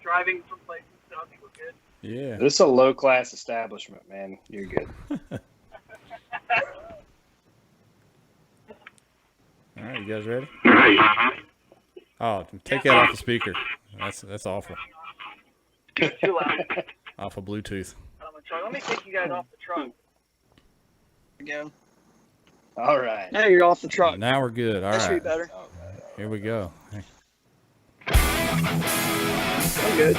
driving from places, so I think we're good. Yeah. This is a low-class establishment, man. You're good. All right, you guys ready? Oh, take that off the speaker. That's awful. Too loud. Off of Bluetooth. Let me take you guys off the truck. There we go. All right. Now you're off the truck. Now we're good. All That should be right. better. Here we go. I'm good.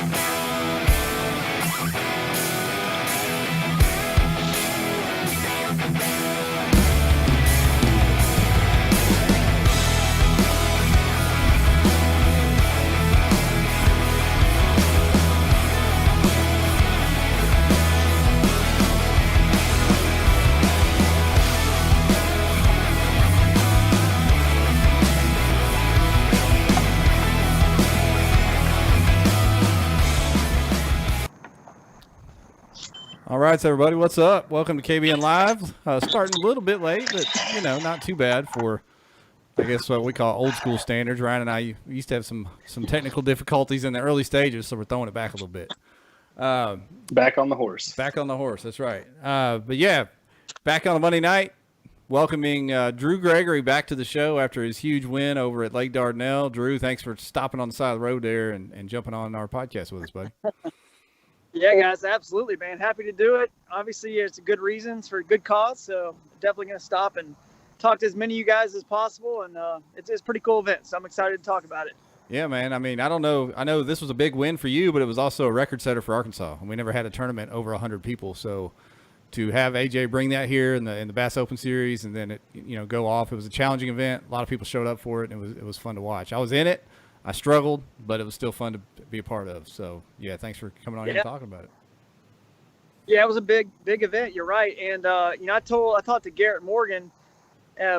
All right, so everybody, what's up? Welcome to KBN Live. Starting a little bit late, but, not too bad for, I guess, what we call old school standards. Ryan and I used to have some technical difficulties in the early stages, so we're throwing it back a little bit. Back on the horse. Back on the horse, that's right. But, yeah, back on a Monday night, welcoming Drew Gregory back to the show after his huge win over at Lake Dardanelle. Drew, thanks for stopping on the side of the road there and jumping on our podcast with us, buddy. Yeah, guys, absolutely, man. Happy to do it. Obviously, it's a good reasons for a good cause, so definitely going to stop and talk to as many of you guys as possible, and it's a pretty cool event, so I'm excited to talk about it. Yeah, man. I mean, I don't know. I know this was a big win for you, but it was also a record setter for Arkansas. We never had a tournament over 100 people, so to have AJ bring that here in the Bass Open Series and then it go off, it was a challenging event. A lot of people showed up for it, and it was fun to watch. I was in it. I struggled, but it was still fun to be a part of. So, yeah, thanks for coming on here and talking about it. Yeah, it was a big event. You're right. And, I talked to Garrett Morgan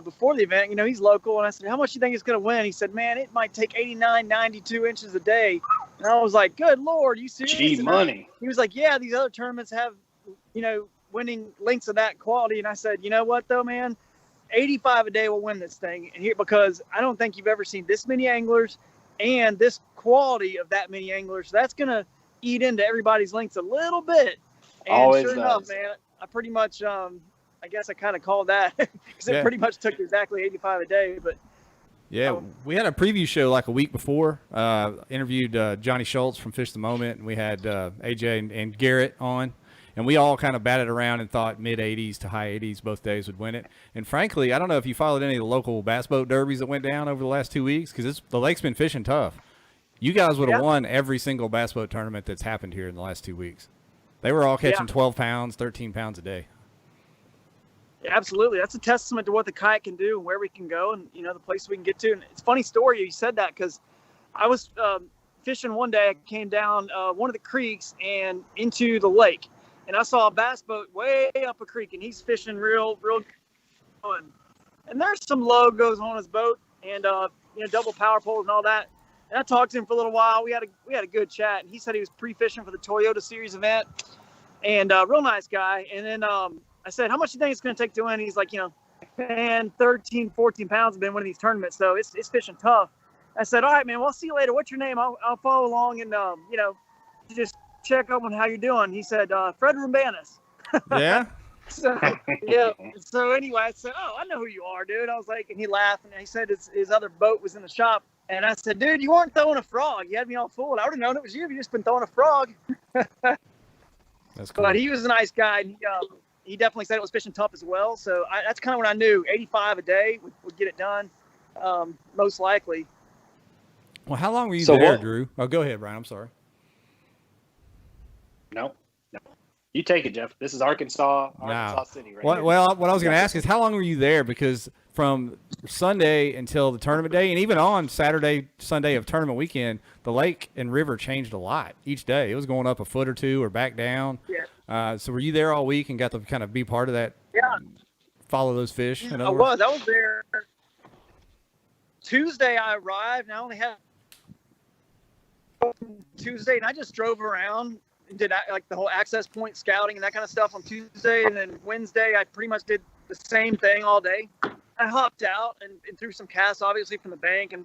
before the event. He's local. And I said, how much do you think it's going to win? He said, man, it might take 89, 92 inches a day. And I was like, good Lord, you serious? Gee, money. He was like, yeah, these other tournaments have, winning links of that quality. And I said, you know what, though, man? 85 a day will win this thing. And here, because I don't think you've ever seen this many anglers and this quality of that many anglers. That's going to eat into everybody's links a little bit. And always sure does. enough, man, I pretty much, I guess I kind of called that because it pretty much took exactly 85 a day. But yeah, we had a preview show like a week before. Interviewed Johnny Schultz from Fish the Moment, and we had AJ and Garrett on. And we all kind of batted around and thought mid-80s to high 80s both days would win it. And frankly, I don't know if you followed any of the local bass boat derbies that went down over the last 2 weeks because the lake's been fishing tough. You guys would have won every single bass boat tournament that's happened here in the last 2 weeks. They were all catching 12 pounds, 13 pounds a day. Yeah, absolutely. That's a testament to what the kayak can do and where we can go and, the place we can get to. And it's a funny story you said that because I was fishing one day. I came down one of the creeks and into the lake. And I saw a bass boat way up a creek, and he's fishing real good. And there's some logos on his boat, and double power poles and all that. And I talked to him for a little while. We had a good chat, and he said he was pre-fishing for the Toyota Series event, and real nice guy. And then I said, "How much do you think it's going to take to win?" He's like, man, 13, 14 pounds have been winning these tournaments, so it's fishing tough. I said, "All right, man. Well, I'll see you later. What's your name? I'll follow along and just." Check up on how you're doing. He said, Fred Rumbanis. Yeah? So anyway, I said, oh, I know who you are, dude. I was like, and he laughed, and he said his other boat was in the shop. And I said, dude, you weren't throwing a frog. You had me all fooled. I would have known it was you if you just been throwing a frog. That's cool. But he was a nice guy. And he definitely said it was fishing tough as well. So that's kind of when I knew 85 a day would get it done, most likely. Well, how long were you there, Drew? Oh, go ahead, Brian. I'm sorry. No. You take it, Jeff. This is Arkansas City right here. Well, what I was going to ask is how long were you there? Because from Sunday until the tournament day, and even on Saturday, Sunday of tournament weekend, the lake and river changed a lot each day. It was going up a foot or two or back down. Yeah. So were you there all week and got to kind of be part of that? Yeah. Follow those fish? I was there. Tuesday I arrived, and I only had Tuesday, and I just drove around. Did like the whole access point scouting and that kind of stuff on Tuesday, and then Wednesday I pretty much did the same thing all day. I hopped out and threw some casts, obviously from the bank and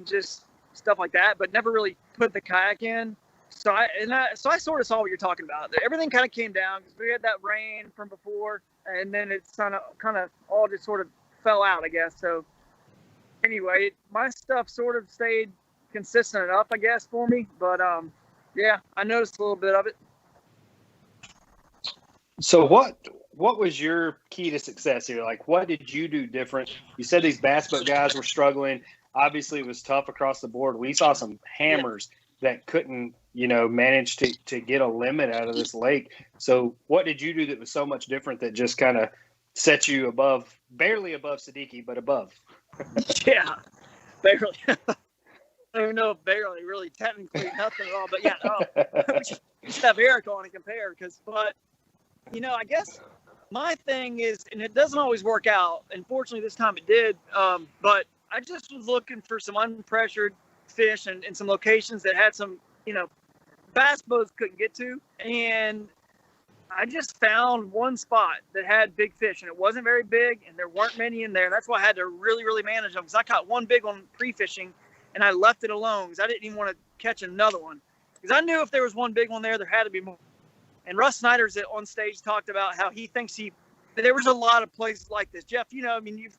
just stuff like that, but never really put the kayak in. So I sort of saw what you're talking about. Everything kind of came down because we had that rain from before, and then it's kind of all just sort of fell out, I guess. So anyway, my stuff sort of stayed consistent enough, I guess, for me. But yeah, I noticed a little bit of it. So what was your key to success here? Like, what did you do different? You said these bass boat guys were struggling. Obviously, it was tough across the board. We saw some hammers that couldn't, manage to get a limit out of this lake. So what did you do that was so much different that just kind of set you above, barely above Siddiqui, but above? Yeah, barely. I don't even know if barely, really, technically nothing at all. But yeah, we should have Eric on and compare but I guess my thing is, and it doesn't always work out. Unfortunately, this time it did. But I just was looking for some unpressured fish and some locations that had some, bass boats couldn't get to. And I just found one spot that had big fish, and it wasn't very big, and there weren't many in there. That's why I had to really, really manage them, because I caught one big one pre-fishing, and I left it alone because I didn't even want to catch another one. Because I knew if there was one big one there had to be more. And Russ Snyder's on stage talked about how he thinks there was a lot of places like this. Jeff, you've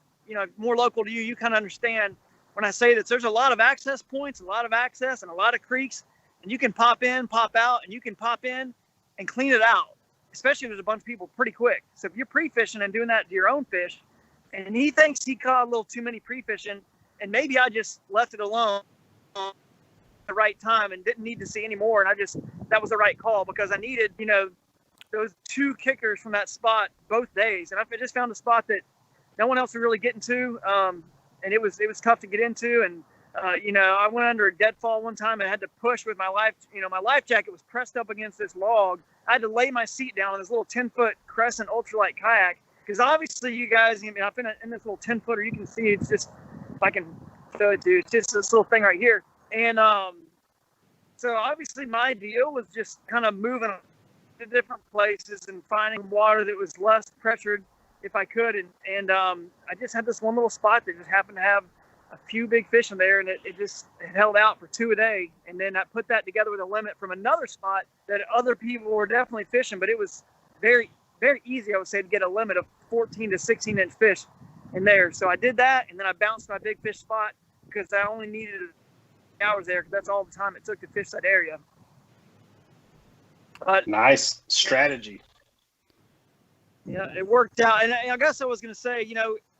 more local to you, you kind of understand when I say that there's a lot of access points, a lot of access, and a lot of creeks, and you can pop in, pop out, and you can pop in and clean it out, especially if there's a bunch of people pretty quick. So if you're pre-fishing and doing that to your own fish, and he thinks he caught a little too many pre-fishing, and maybe I just left it alone at the right time and didn't need to see any more, and that was the right call, because I needed, those two kickers from that spot both days, and I just found a spot that no one else was really getting to, and it was tough to get into, and I went under a deadfall one time and I had to push with my life. My life jacket was pressed up against this log. I had to lay my seat down on this little 10-foot Crescent ultralight kayak, because obviously you guys, I've been in this little 10-footer. You can see it's just, if I can show it to you, it's just this little thing right here. And so obviously my deal was just kind of moving to different places and finding water that was less pressured if I could. And I just had this one little spot that just happened to have a few big fish in there, and it held out for 2 a day. And then I put that together with a limit from another spot that other people were definitely fishing, but it was very, very easy, I would say, to get a limit of 14 to 16 inch fish in there. So I did that, and then I bounced my big fish spot because I only needed hours there, because that's all the time it took to fish that area. But nice strategy. Yeah, it worked out. And I guess I was going to say,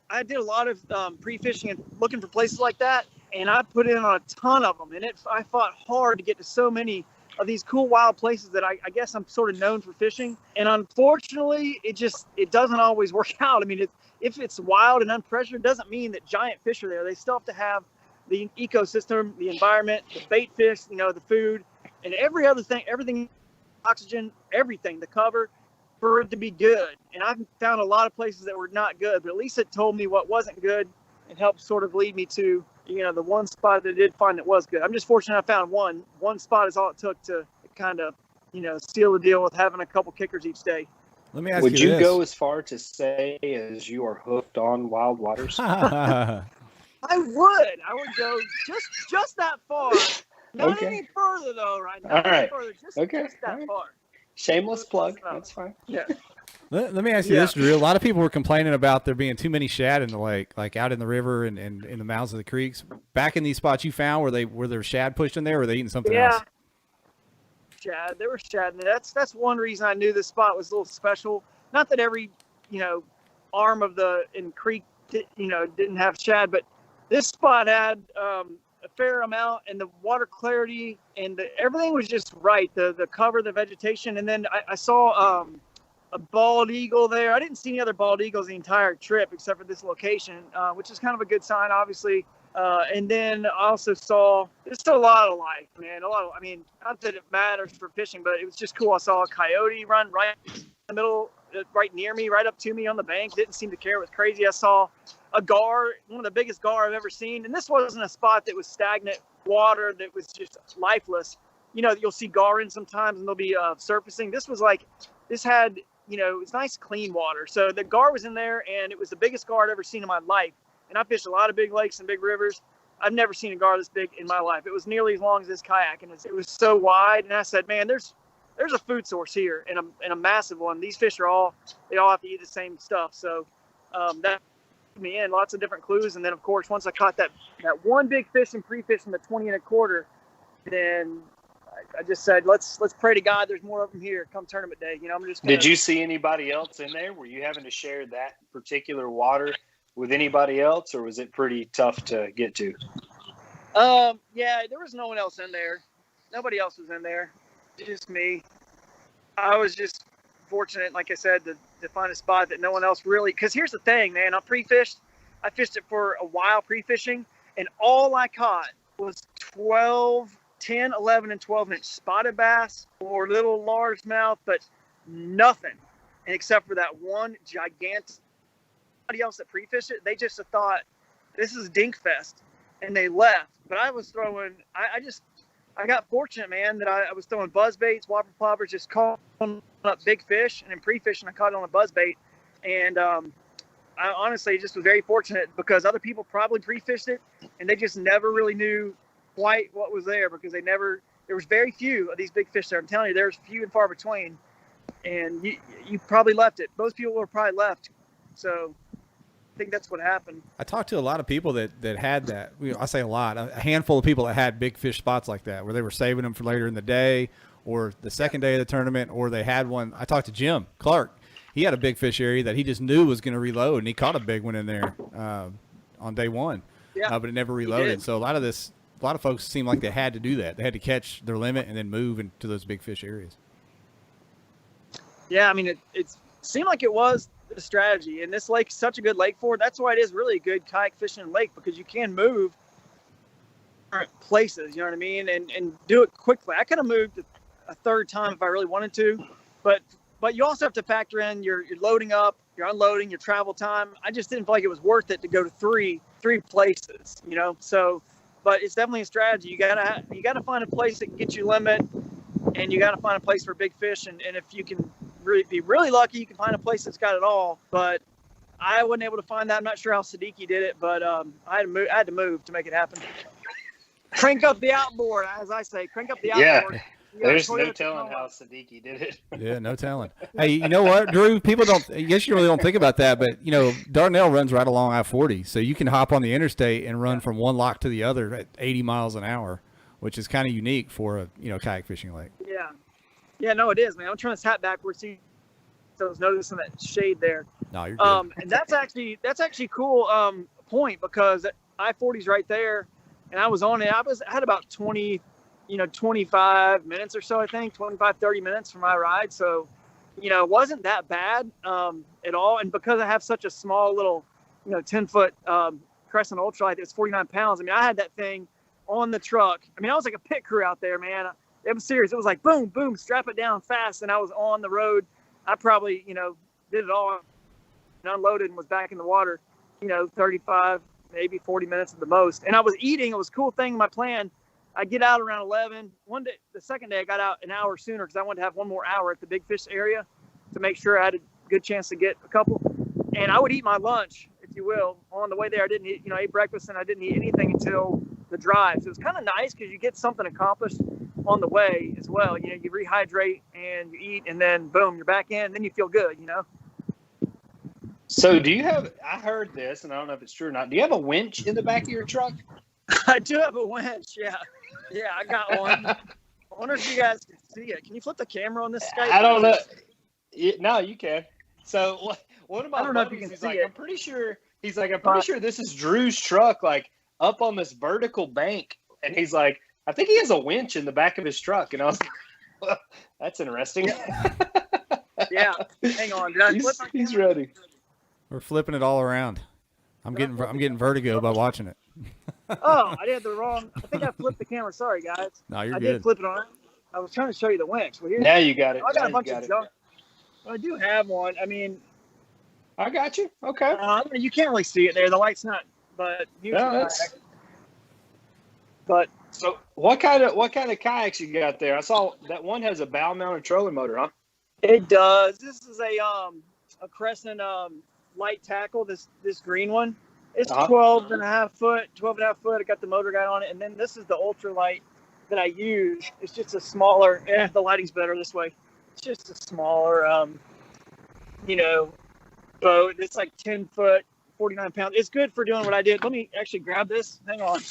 I did a lot of pre-fishing and looking for places like that, and I put in on a ton of them. And I fought hard to get to so many of these cool wild places that I guess I'm sort of known for fishing. And unfortunately, it doesn't always work out. I mean, if it's wild and unpressured, it doesn't mean that giant fish are there. They still have to have the ecosystem, the environment, the bait fish, the food, and every other thing, everything, oxygen, everything, the cover, for it to be good. And I've found a lot of places that were not good, but at least it told me what wasn't good and helped sort of lead me to, the one spot that I did find that was good. I'm just fortunate I found one spot is all it took to kind of, seal the deal with having a couple kickers each day. Let me ask Would you you this. go as far to say as you are hooked on wild waters? I would go just that far. Not any further though, right now. All right. Further, just that far. Shameless plug. That's fine. Yeah. Let me ask you this, Drew. A lot of people were complaining about there being too many shad in the lake, like out in the river and in the mouths of the creeks. Back in these spots you found, were there shad pushed in there, or were they eating something else? Shad. There were shad in there. That's one reason I knew this spot was a little special. Not that every, arm of the creek, didn't have shad, but this spot had a fair amount, and the water clarity and everything was just right. The cover, the vegetation, and then I saw a bald eagle there. I didn't see any other bald eagles the entire trip except for this location, which is kind of a good sign, obviously. And then I also saw just a lot of life, man. Not that it matters for fishing, but it was just cool. I saw a coyote run right in the middle, right near me, right up to me on the bank. Didn't seem to care. It was crazy. I saw a gar, one of the biggest gar I've ever seen. And this wasn't a spot that was stagnant water that was just lifeless. You'll see gar in sometimes and they'll be surfacing. This had, it's nice, clean water. So the gar was in there, and it was the biggest gar I'd ever seen in my life. And I fished a lot of big lakes and big rivers. I've never seen a gar this big in my life. It was nearly as long as this kayak, and it was so wide. And I said, man, there's a food source here, and a massive one. These fish they all have to eat the same stuff. So that put me in lots of different clues. And then of course, once I caught that one big fish and pre-fish in the 20 1/4, then I just said, let's pray to God there's more of them here come tournament day. You know, I'm just gonna... Did you see anybody else in there? Were you having to share that particular water with anybody else, or was it pretty tough to get to? Yeah, there was no one else in there. Nobody else was in there. Just me. I was just fortunate, like I said, to find a spot that no one else really, because here's the thing, man, I pre-fished. I fished it for a while pre-fishing, and all I caught was 10, 11, and 12-inch spotted bass or little largemouth, but nothing except for that one gigantic. Anybody else that pre-fished it, they just thought this is dink fest, and they left. But I was throwing, I got fortunate, man, that I was throwing buzz baits, whopper ploppers, just calling up big fish, and then pre-fishing I caught it on a buzz bait. And I honestly just was very fortunate because other people probably pre-fished it and they just never really knew quite what was there because there was very few of these big fish there. I'm telling you, there's few and far between, and you probably left it. Most people were probably left. So I think that's what happened. I talked to a lot of people that had that. I say a lot, a handful of people that had big fish spots like that, where they were saving them for later in the day or the second day of the tournament, or they had one. I talked to Jim Clark. He had a big fish area that he just knew was going to reload, and he caught a big one in there on day one. Yeah, but it never reloaded. So a lot of folks seem like they had to do that. They had to catch their limit and then move into those big fish areas. Yeah, I mean, it seemed like it was the strategy, and this lake's such a good lake for it. That's why it is really a good kayak fishing lake, because you can move different places, you know what I mean, and do it quickly. I could have moved a third time if I really wanted to, but you also have to factor in your loading up, your unloading, your travel time. I just didn't feel like it was worth it to go to three places, you know. So, but it's definitely a strategy. You gotta find a place that can get you limit, and you gotta find a place for big fish. And if you can be really lucky, you can find a place that's got it all. But I wasn't able to find that. I'm not sure how Siddiqui did it, but I had to move to make it happen. Crank up the outboard, as I say. Crank up the outboard. Yeah. There's no telling how Siddiqui did it. Yeah, no telling. Hey, you know what, Drew? People I guess you really don't think about that, but, you know, Dardanelle runs right along I-40, so you can hop on the interstate and run from one lock to the other at 80 miles an hour, which is kind of unique for a, kayak fishing lake. Yeah. Yeah, no, it is, man. I'm turning this hat backwards. So I was noticing that shade there. No, you're good. And that's actually cool point, because I-40's right there, and I was on it. I had about 25 minutes or so, I think, 25, 30 minutes for my ride. So, it wasn't that bad at all. And because I have such a small little, 10-foot Crescent Ultralight that's 49 pounds, I mean, I had that thing on the truck. I mean, I was like a pit crew out there, man. It was serious. It was like, boom, boom, strap it down fast. And I was on the road. I probably, did it all and unloaded and was back in the water, 35, maybe 40 minutes at the most. And I was eating. It was a cool thing. My plan, I get out around 11. One day, the second day, I got out an hour sooner because I wanted to have one more hour at the big fish area to make sure I had a good chance to get a couple. And I would eat my lunch, if you will, on the way there. I didn't eat, I ate breakfast, and I didn't eat anything until the drive. So it was kind of nice because you get something accomplished on the way as well. You rehydrate and you eat, and then boom, you're back in. And then you feel good, So do you have? I heard this, and I don't know if it's true or not. Do you have a winch in the back of your truck? I do have a winch. Yeah, I got one. I wonder if you guys can see it. Can you flip the camera on this Skype? I don't know. No, you can. So one of my buddies, he's like, I'm pretty sure this is Drew's truck, like up on this vertical bank, and he's like, I think he has a winch in the back of his truck, and I was like, well, that's interesting. Yeah. Hang on. Did I flip my camera? He's ready. We're flipping it all around. I'm getting vertigo by watching it. Oh, I did the wrong. I think I flipped the camera. Sorry, guys. No, you're good. I did flip it on. I was trying to show you the winch. Well, now you got it. I got a bunch of junk. Well, I do have one. I mean, I got you. Okay. You can't really see it there. The light's not. But But so what kind of kayaks you got there? I saw that one has a bow mounted trolling motor, huh? It does. This is a Crescent light tackle. This green one. It's 12 and a half foot. I got the motor guide on it. And then this is the ultralight that I use. It's just a smaller, the lighting's better this way. It's just a smaller, boat. It's like 10 foot, 49 pounds. It's good for doing what I did. Let me actually grab this. Hang on.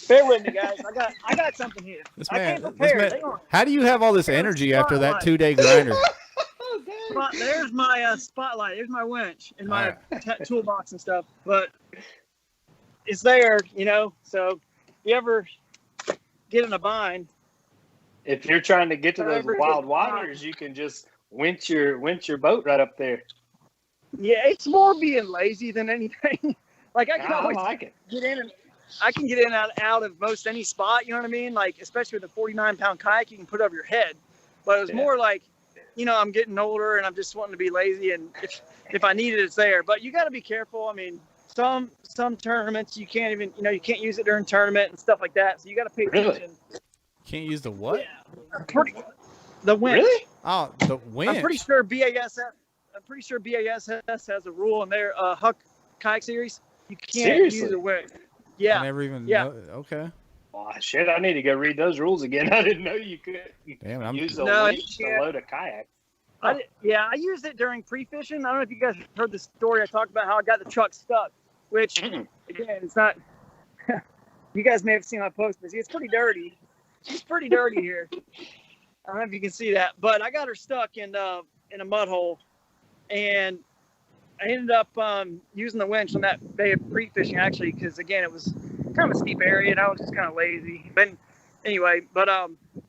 Bear with me, guys. I got something here. I can't prepare. How do you have all this energy after that 2-day grinder? There's my spotlight. There's my winch and my toolbox and stuff. But it's there, So if you ever get in a bind, if you're trying to get to those wild waters, you can just winch your boat right up there. Yeah, it's more being lazy than anything. Like I can always get in and I can get in and out of most any spot. You know what I mean? Like especially with a 49-pound kayak, you can put over your head. But it was more like, I'm getting older and I'm just wanting to be lazy. And if I need it, it's there. But you got to be careful. I mean, some tournaments you can't even, you can't use it during tournament and stuff like that. So you got to pay attention. Can't use the what? Yeah, the winch. Really? Oh, the winch. I'm pretty sure BASS has a rule in their Huck kayak series. You can't use a winch. Yeah. I never even know. Okay. Oh, shit, I need to go read those rules again. I didn't know you could use a winch to load a kayak. I used it during pre-fishing. I don't know if you guys heard the story. I talked about how I got the truck stuck, which, again, it's not – you guys may have seen my post, but it's pretty dirty. It's pretty dirty here. I don't know if you can see that. But I got her stuck in a mud hole, and I ended up using the winch on that day of pre-fishing, actually, because, again, it was – kind of a steep area, and I was just kind of lazy. But anyway,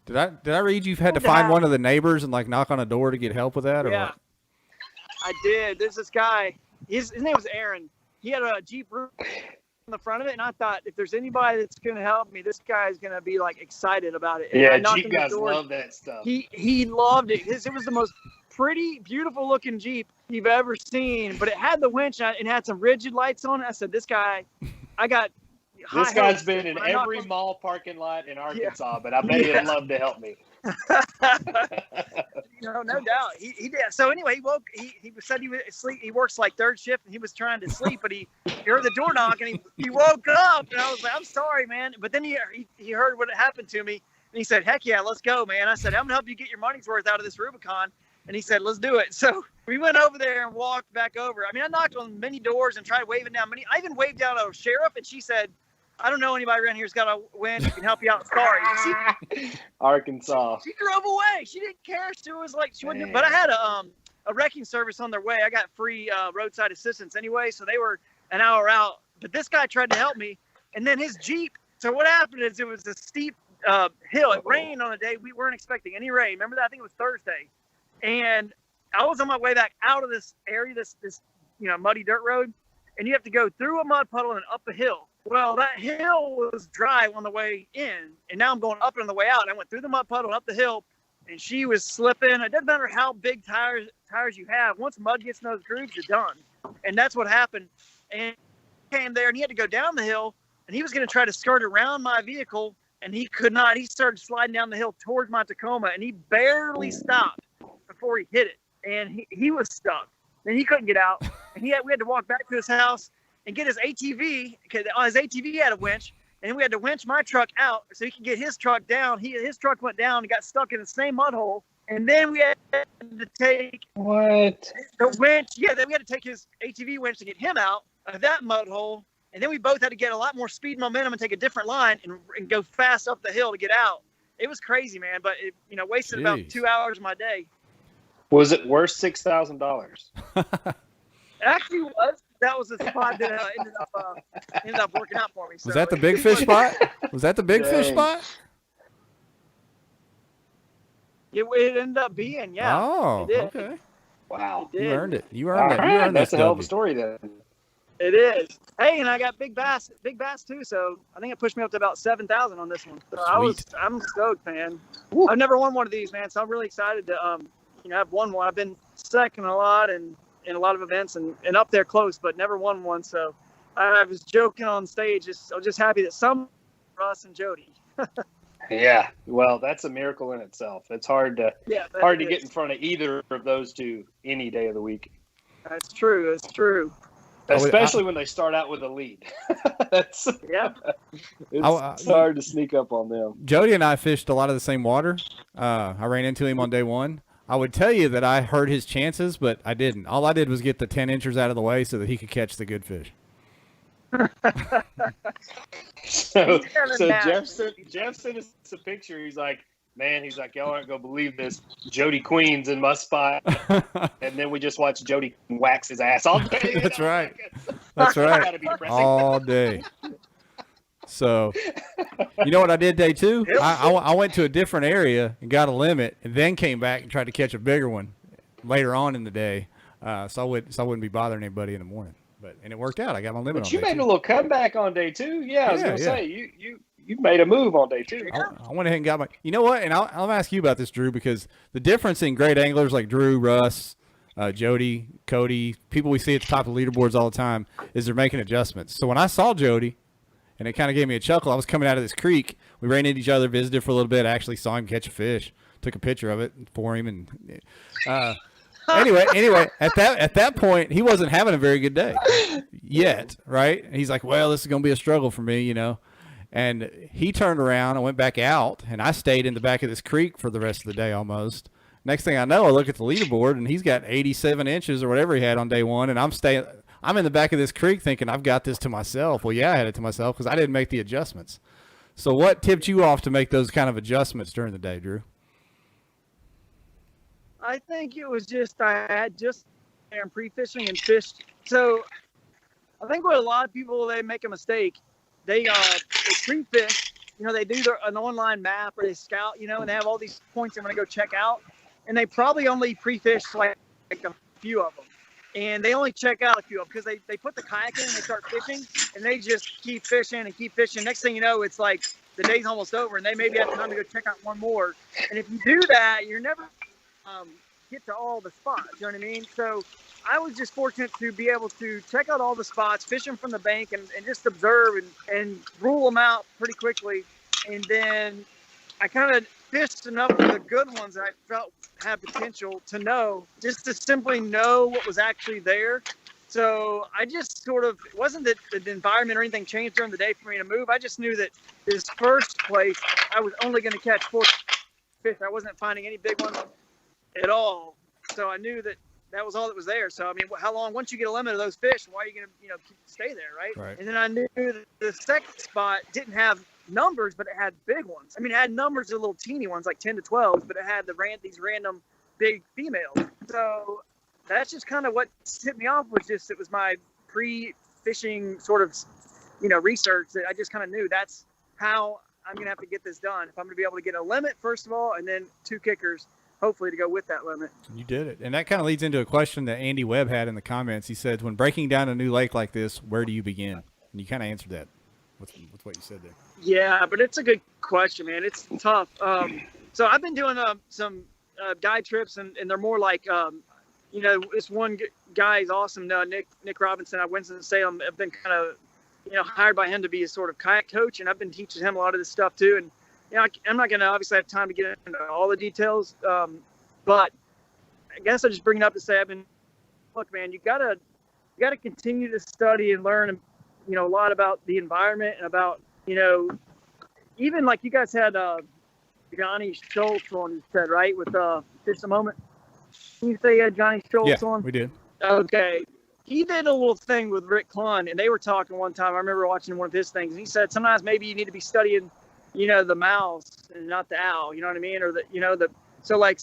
did I read you've had to find one of the neighbors and like knock on a door to get help with that? Or yeah, what? I did. There's this guy. His name was Aaron. He had a Jeep roof on the front of it, and I thought if there's anybody that's going to help me, this guy is going to be like excited about it. And Jeep guys love that stuff. He loved it. It was the most pretty, beautiful looking Jeep you've ever seen, but it had the winch and it had some rigid lights on it. I said, this guy, this guy's been in every mall parking lot in Arkansas, but I bet he'd love to help me. No doubt. He did. So anyway, he said he was asleep. He works like third shift, and he was trying to sleep, but he heard the door knock, and he woke up, and I was like, I'm sorry, man. But then he heard what had happened to me, and he said, heck yeah, let's go, man. I said, I'm gonna help you get your money's worth out of this Rubicon. And he said, let's do it. So we went over there and walked back over. I mean, I knocked on many doors and tried waving down many. I even waved down a sheriff, and she said, I don't know anybody around here's got a winch who can help you out. Sorry. Arkansas. She drove away. She didn't care. She was like, she wouldn't. But I had a wrecking service on their way. I got free roadside assistance anyway, so they were an hour out. But this guy tried to help me, and then his Jeep. So what happened is it was a steep hill. It rained on a day we weren't expecting any rain. Remember that? I think it was Thursday, and I was on my way back out of this area, this muddy dirt road, and you have to go through a mud puddle and up a hill. Well, that hill was dry on the way in, and now I'm going up on the way out. And I went through the mud puddle and up the hill, and she was slipping. It doesn't matter how big tires you have. Once mud gets in those grooves, you're done. And that's what happened. And he came there, and he had to go down the hill, and he was going to try to skirt around my vehicle, and he could not. He started sliding down the hill towards my Tacoma, and he barely stopped before he hit it. And he was stuck. And he couldn't get out. And we had to walk back to his house and get his ATV, because on his ATV had a winch, and then we had to winch my truck out so he could get his truck down. His truck went down and got stuck in the same mud hole. And then we had to take the winch. Yeah, then we had to take his ATV winch to get him out of that mud hole. And then we both had to get a lot more speed and momentum and take a different line and go fast up the hill to get out. It was crazy, man, but it wasted about 2 hours of my day. Was it worth $6,000? Actually was. That was the spot that ended up working out for me. So was that the big fish spot? Was that the big fish spot? It ended up being, yeah. Oh, okay. Wow. You earned it. You earned it. Right. You earned That's this a hell of a W. story then. It is. Hey, and I got big bass too. So I think it pushed me up to about 7,000 on this one. So I'm stoked, man. Woo. I've never won one of these, man. So I'm really excited to I've won one. I've been second a lot and in a lot of events and up there close, but never won one. So I was joking on stage. I was just happy that some Russ and Jody. Yeah, well, that's a miracle in itself. It's hard to get in front of either of those two any day of the week. That's true. That's true. Especially when they start out with a lead. It's hard to sneak up on them. Jody and I fished a lot of the same water. I ran into him on day one. I would tell you that I heard his chances, but I didn't. All I did was get the 10 inchers out of the way so that he could catch the good fish. so Jeff sent us a picture. He's like, man, y'all aren't going to believe this. Jody Queen's in my spot. And then we just watched Jody wax his ass all day. That's right. That's right. All day. So, you know what I did day two? I went to a different area and got a limit and then came back and tried to catch a bigger one later on in the day. So I wouldn't be bothering anybody in the morning. And it worked out. I got my limit on day two. But you made a little comeback on day two. Yeah, I was going to say, you made a move on day two. I went ahead and got my – you know what? And I'll ask you about this, Drew, because the difference in great anglers like Drew, Russ, Jody, Cody, people we see at the top of the leaderboards all the time, is they're making adjustments. So when I saw Jody, and it kind of gave me a chuckle, I was coming out of this creek. We ran into each other, visited for a little bit. I actually saw him catch a fish, took a picture of it for him. And anyway, at that point, he wasn't having a very good day yet, right? And he's like, well, this is going to be a struggle for me, you know. And he turned around and went back out, and I stayed in the back of this creek for the rest of the day almost. Next thing I know, I look at the leaderboard, and he's got 87 inches or whatever he had on day one, and I'm in the back of this creek thinking I've got this to myself. Well, yeah, I had it to myself because I didn't make the adjustments. So what tipped you off to make those kind of adjustments during the day, Drew? I think it was just I had just pre-fishing and fished. So I think what a lot of people, they make a mistake. They pre-fish, you know, they do an online map or they scout, you know, and they have all these points they're going to go check out. And they probably only pre-fish like a few of them. And they only check out a few of them because they put the kayak in and they start fishing and they just keep fishing and keep fishing. Next thing you know, it's like the day's almost over and they maybe have time to go check out one more. And if you do that, you're never get to all the spots, you know what I mean? So I was just fortunate to be able to check out all the spots, fish them from the bank and just observe and rule them out pretty quickly. And then I kind of fished enough of the good ones that I felt had potential to know, just to simply know what was actually there. So I just sort of, it wasn't that the environment or anything changed during the day for me to move. I just knew that this first place, I was only going to catch 4 fish. I wasn't finding any big ones at all. So I knew that that was all that was there. So, I mean, how long, once you get a limit of those fish, why are you going to, stay there, right? And then I knew that the second spot didn't have numbers, but it had big ones. I mean, it had numbers of little teeny ones, like 10 to 12, but it had these random big females. So that's just kind of what tipped me off, was just, it was my pre-fishing sort of, research that I just kind of knew that's how I'm going to have to get this done. If I'm going to be able to get a limit, first of all, and then 2 kickers, hopefully to go with that limit. You did it. And that kind of leads into a question that Andy Webb had in the comments. He said, when breaking down a new lake like this, where do you begin? And you kind of answered that with what you said there. Yeah, but it's a good question, man. It's tough. So I've been doing some guide trips, and they're more like, this one guy is awesome, Nick Robinson out of Winston-Salem. I've been kind of, hired by him to be a sort of kayak coach, and I've been teaching him a lot of this stuff too. And I'm not going to obviously have time to get into all the details, but I guess I just bring it up to say, look, man, you gotta continue to study and learn, a lot about the environment and about, even like you guys had Johnny Schultz on, you said, right, with Just a Moment. Can you say Johnny Schultz on? Yeah, we did. Okay. He did a little thing with Rick Clunn, and they were talking one time. I remember watching one of his things, and he said sometimes maybe you need to be studying the mouse and not the owl, you know what I mean? Or so like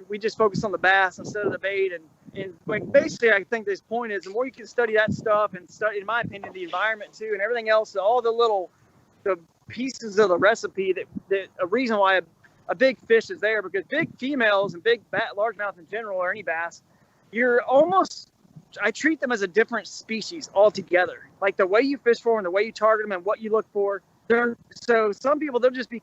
we just focus on the bass instead of the bait. And like, basically I think this point is the more you can study that stuff and study, in my opinion, the environment too, and everything else, all the pieces of the recipe that a reason why a big fish is there, because big females and big largemouth in general, or any bass, I treat them as a different species altogether. Like the way you fish for them and the way you target them and what you look for. So some people, they'll just be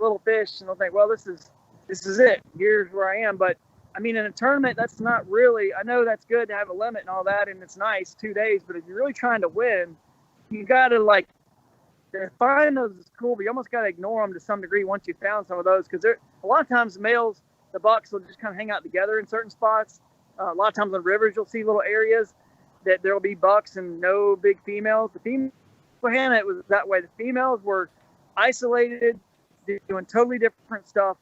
little fish and they'll think, well, this is it. Here's where I am. But I mean, in a tournament, that's not really, I know that's good to have a limit and all that, and it's nice 2 days, but if you're really trying to win, you got to find those is cool, but you almost got to ignore them to some degree once you found some of those, because a lot of times the bucks will just kind of hang out together in certain spots. A lot of times on rivers, you'll see little areas. that there'll be bucks and no big females. The female Hannah, it was that way. The females were isolated, doing totally different stuff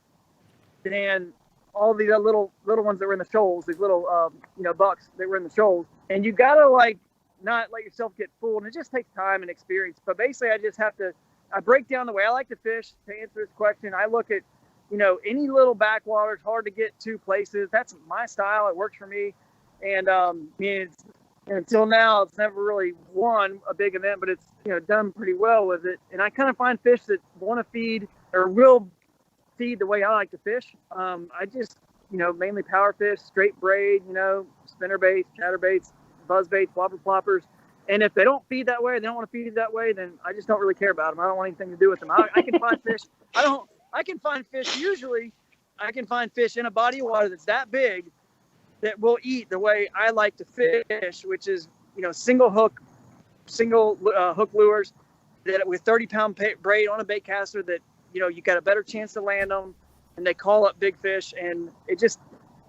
than all these little ones that were in the shoals, these little bucks that were in the shoals. And you gotta like not let yourself get fooled, and it just takes time and experience. But basically I break down the way I like to fish. To answer this question, I look at any little backwater. It's hard to get to places. That's my style. It works for me. And until now, it's never really won a big event, but it's done pretty well with it. And I kind of find fish that want to feed or will feed the way I like to fish. I just mainly power fish, straight braid, spinner baits, chatter baits, buzz baits, whopper ploppers. And if they don't feed that way, they don't want to feed that way, then I just don't really care about them. I don't want anything to do with them. I can find fish. I can find fish. Usually, I can find fish in a body of water that's that big that will eat the way I like to fish, which is single hook lures that with 30-pound braid on a bait caster that you got a better chance to land them, and they call up big fish. And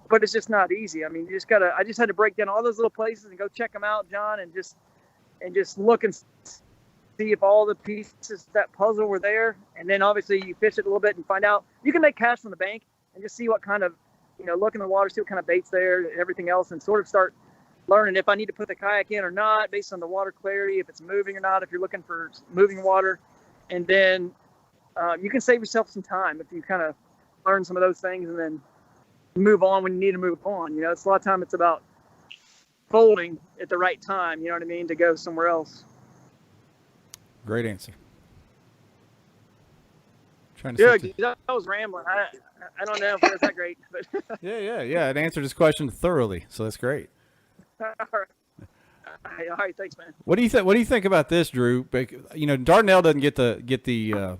but it's just not easy. I mean, I just had to break down all those little places and go check them out, John, and just look and see if all the pieces of that puzzle were there. And then obviously you fish it a little bit and find out. You can make casts from the bank and just see what kind of, look in the water, see what kind of bait's there and everything else, and sort of start learning if I need to put the kayak in or not based on the water clarity, if it's moving or not, if you're looking for moving water. And then you can save yourself some time if you kind of learn some of those things and then move on when you need to move on. It's a lot of time it's about folding at the right time, you know what I mean, to go somewhere else. Great answer. Yeah, that was rambling. I don't know if it was that great, but yeah. It answered his question thoroughly, so that's great. All right, thanks, man. What do you think about this, Drew? Dardanelle doesn't get the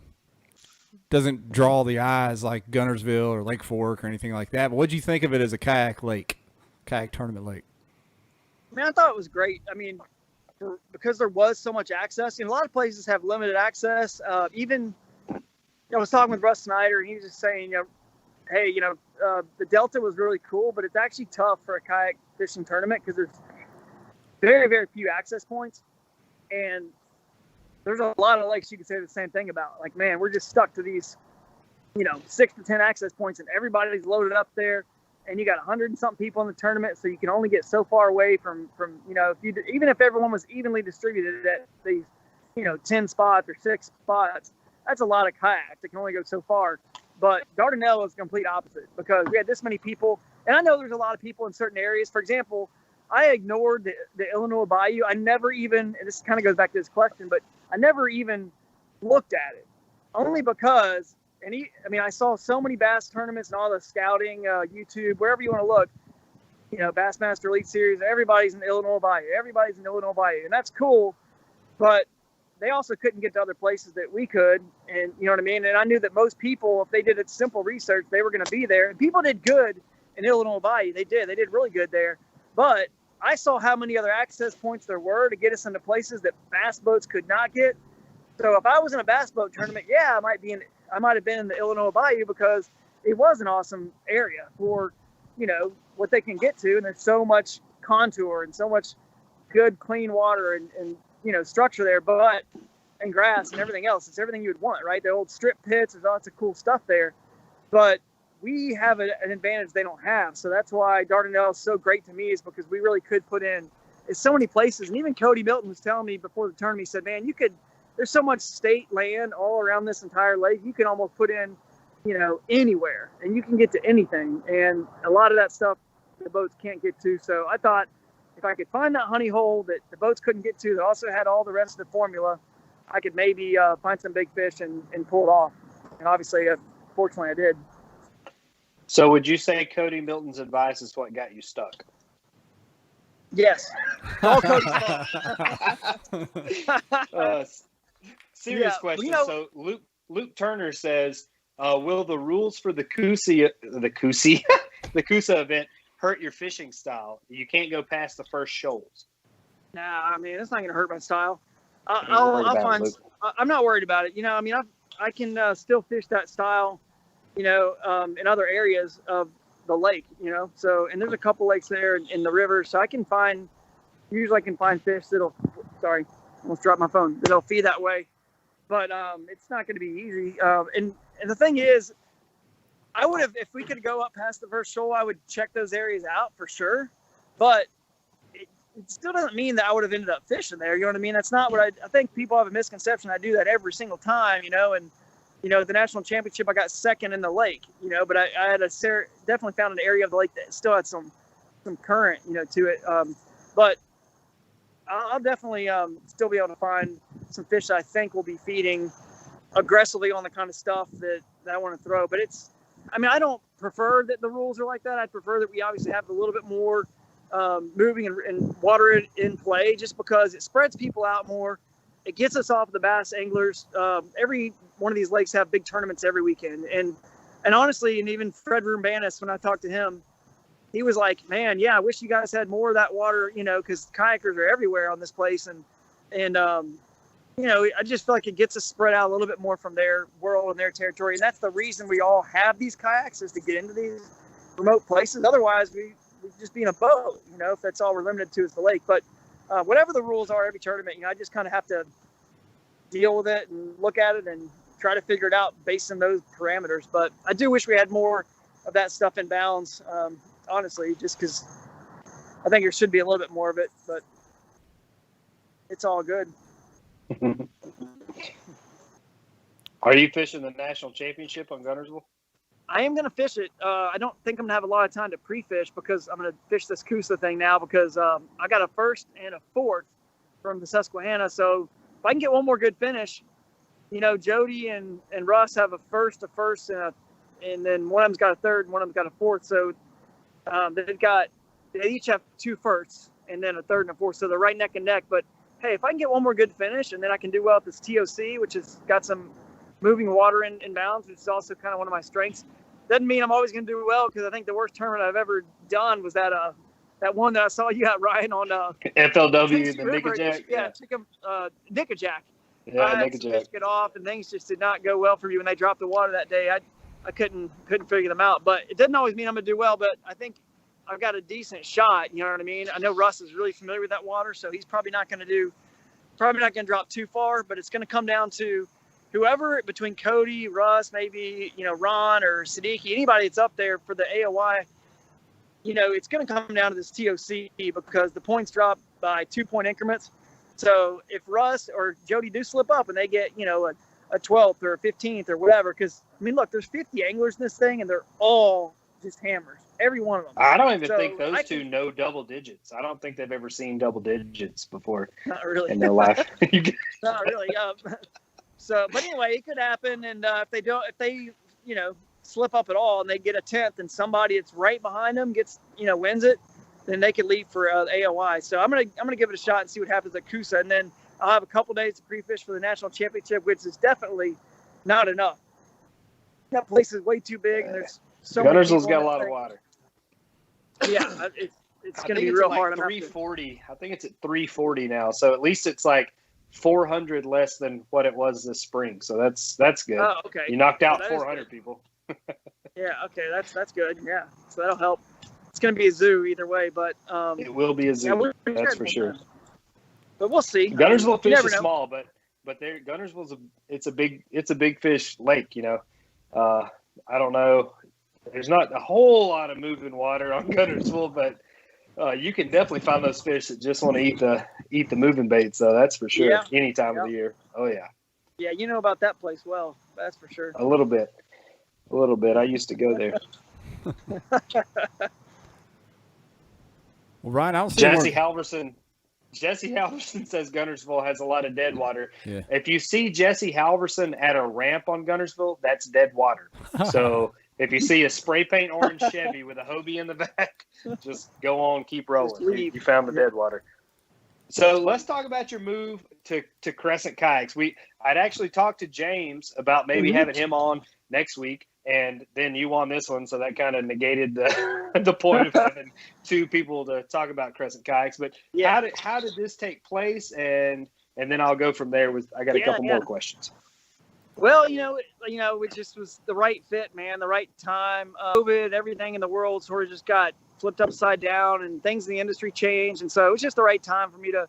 doesn't draw the eyes like Gunnersville or Lake Fork or anything like that. But what do you think of it as a kayak tournament lake? I mean, I thought it was great. I mean, because there was so much access. A lot of places have limited access. Even I was talking with Russ Snyder, and he was just saying, hey, the Delta was really cool, but it's actually tough for a kayak fishing tournament because there's very, very few access points. And there's a lot of lakes you could say the same thing about. Like, man, we're just stuck to these, 6 to 10 access points, and everybody's loaded up there. And you got 100 and something people in the tournament, so you can only get so far away from even if everyone was evenly distributed at these, 10 spots or 6 spots, that's a lot of kayaks. It can only go so far. But Dardanelle was the complete opposite because we had this many people, and I know there's a lot of people in certain areas. For example, I ignored the Illinois Bayou. I never even, and this kind of goes back to this question, but I never even looked at it, only because. And I saw so many bass tournaments and all the scouting, YouTube, wherever you want to look, Bassmaster Elite Series, everybody's in the Illinois Bayou. And that's cool. But they also couldn't get to other places that we could. And you know what I mean? And I knew that most people, if they did a simple research, they were going to be there. And people did good in Illinois Bayou. They did really good there. But I saw how many other access points there were to get us into places that bass boats could not get. So if I was in a bass boat tournament, I might have been in the Illinois Bayou because it was an awesome area for, what they can get to. And there's so much contour and so much good, clean water and structure there, and grass and everything else. It's everything you would want, right? The old strip pits, there's lots of cool stuff there. But we have an advantage they don't have. So that's why Dardanelle is so great to me, is because we really could put in so many places. And even Cody Milton was telling me before the tournament, he said, man, there's so much state land all around this entire lake. You can almost put in, anywhere, and you can get to anything. And a lot of that stuff the boats can't get to. So I thought if I could find that honey hole that the boats couldn't get to, that also had all the rest of the formula, I could maybe find some big fish and pull it off. And obviously, fortunately, I did. So would you say Cody Milton's advice is what got you stuck? Yes. All Cody's fault. Serious question. So Luke Turner says, will the rules for the Coosa event hurt your fishing style? You can't go past the first shoals. Nah, I mean, it's not going to hurt my style. I'm not worried about it. I can still fish that style, in other areas of the lake, so, and there's a couple lakes there in the river, so I can find, usually I can find fish that'll, sorry, almost dropped my phone, that'll feed that way. But it's not going to be easy. And the thing is, I would have, if we could go up past the first shoal, I would check those areas out for sure. But it still doesn't mean that I would have ended up fishing there. You know what I mean? That's not what I think people have a misconception. I do that every single time, and, the national championship, I got second in the lake, but I had definitely found an area of the lake that still had some current, to it. But I'll definitely still be able to find some fish that I think will be feeding aggressively on the kind of stuff that I want to throw. But I don't prefer that the rules are like that. I'd prefer that we obviously have a little bit more moving and water in play, just because it spreads people out more. It gets us off the bass anglers. Every one of these lakes have big tournaments every weekend. And honestly, and even Fred Rumbanis, when I talked to him, he was like, man, yeah, I wish you guys had more of that water, because kayakers are everywhere on this place. And I just feel like it gets us spread out a little bit more from their world and their territory. And that's the reason we all have these kayaks, is to get into these remote places. Otherwise, we'd just be in a boat, if that's all we're limited to is the lake. But whatever the rules are every tournament, I just kind of have to deal with it and look at it and try to figure it out based on those parameters. But I do wish we had more of that stuff in bounds. Honestly, just because I think there should be a little bit more of it, but it's all good. Are you fishing the national championship on Guntersville? I am going to fish it. I don't think I'm going to have a lot of time to pre-fish, because I'm going to fish this Coosa thing now, because I got a first and a fourth from the Susquehanna. So if I can get one more good finish, Jody and Russ have a first, and then one of them's got a third and one of them's got a fourth. So they each have two firsts and then a third and a fourth. So they're right neck and neck. But hey, if I can get one more good finish, and then I can do well at this TOC, which has got some moving water in bounds, which is also kind of one of my strengths. Doesn't mean I'm always going to do well, because I think the worst tournament I've ever done was that one that I saw you at Ryan on FLW, the Nickajack. Yeah, Nickajack. Yeah, I had some fish get off, and things just did not go well for you when they dropped the water that day. I couldn't figure them out, but it doesn't always mean I'm going to do well. But I think I've got a decent shot. You know what I mean? I know Russ is really familiar with that water, so he's probably not going to drop too far. But it's going to come down to whoever between Cody, Russ, maybe Ron or Siddiqui, anybody that's up there for the AOY. It's going to come down to this TOC, because the points drop by 2-point increments. So if Russ or Jody do slip up and they get a 12th or a 15th or whatever, because look, there's 50 anglers in this thing, and they're all just hammers, every one of them. I don't even think those two know double digits. I don't think they've ever seen double digits before. Not really in their life. Not really. So, but anyway, it could happen, and if they slip up at all and they get a 10th, and somebody that's right behind them gets wins it, then they could leave for AOI. So I'm gonna give it a shot and see what happens at Coosa, and then I'll have a couple days to pre-fish for the national championship, which is definitely not enough. That place is way too big, and there's so many Guntersville's got a lot of water. Yeah, it's going to be real hard. 340. I think it's at 340 now. So at least it's like 400 less than what it was this spring. So that's good. Oh, okay. You knocked out 400 people. Yeah. Okay. That's good. Yeah. So that'll help. It's going to be a zoo either way, but it will be a zoo. Yeah, that's for sure. But we'll see. Guntersville fish is small, but Guntersville's it's a big fish lake. I don't know. There's not a whole lot of moving water on Guntersville, but you can definitely find those fish that just want to eat the moving bait. So that's for sure. Yeah. Any time of the year. Oh yeah. Yeah, you know about that place well. That's for sure. A little bit. I used to go there. Well, Ryan, I don't see Jesse Halverson says Guntersville has a lot of dead water. Yeah. If you see Jesse Halverson at a ramp on Guntersville, that's dead water. So if you see a spray paint orange Chevy with a Hobie in the back, just go on, keep rolling. You found the dead water. So let's talk about your move to Crescent Kayaks. I'd actually talked to James about maybe having him on next week, and then you on this one, so that kind of negated the point of having two people to talk about Crescent Kayaks. But how did this take place? And then I'll go from there. I got a couple more questions. Well, it just was the right fit, man, the right time. COVID, everything in the world sort of just got flipped upside down, and things in the industry changed, and so it was just the right time for me to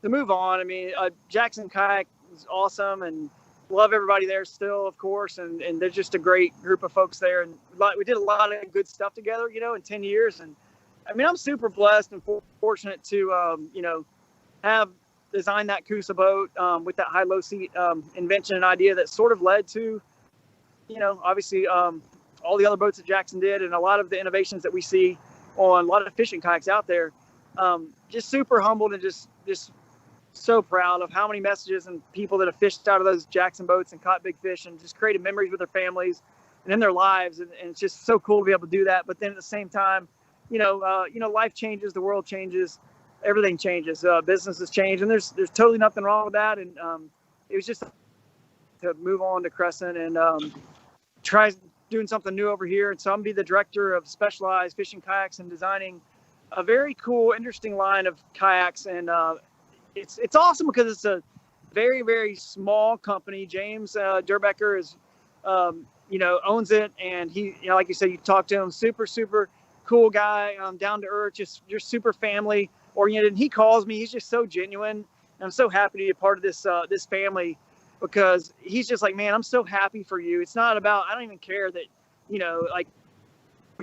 move on. I mean, Jackson Kayak was awesome, and love everybody there still, of course, and they're just a great group of folks there, and we did a lot of good stuff together, in 10 years, and I mean, I'm super blessed and fortunate to, have designed that Coosa boat with that high-low seat invention and idea that sort of led to, obviously all the other boats that Jackson did, and a lot of the innovations that we see on a lot of fishing kayaks out there. Just super humbled and just so proud of how many messages and people that have fished out of those Jackson boats and caught big fish and just created memories with their families and in their lives. And it's just so cool to be able to do that. But then at the same time, life changes, the world changes, everything changes, businesses change, and there's totally nothing wrong with that. And it was just to move on to Crescent and try doing something new over here. And so I'm gonna be the director of specialized fishing kayaks and designing a very cool, interesting line of kayaks. And it's awesome because it's a very, very small company. James Durbecker is, owns it, and he, like you said, you talk to him, super, super cool guy, down to earth, just super family oriented. And he calls me. He's just so genuine. And I'm so happy to be a part of this family, because he's just like, man, I'm so happy for you. It's not about, I don't even care that, like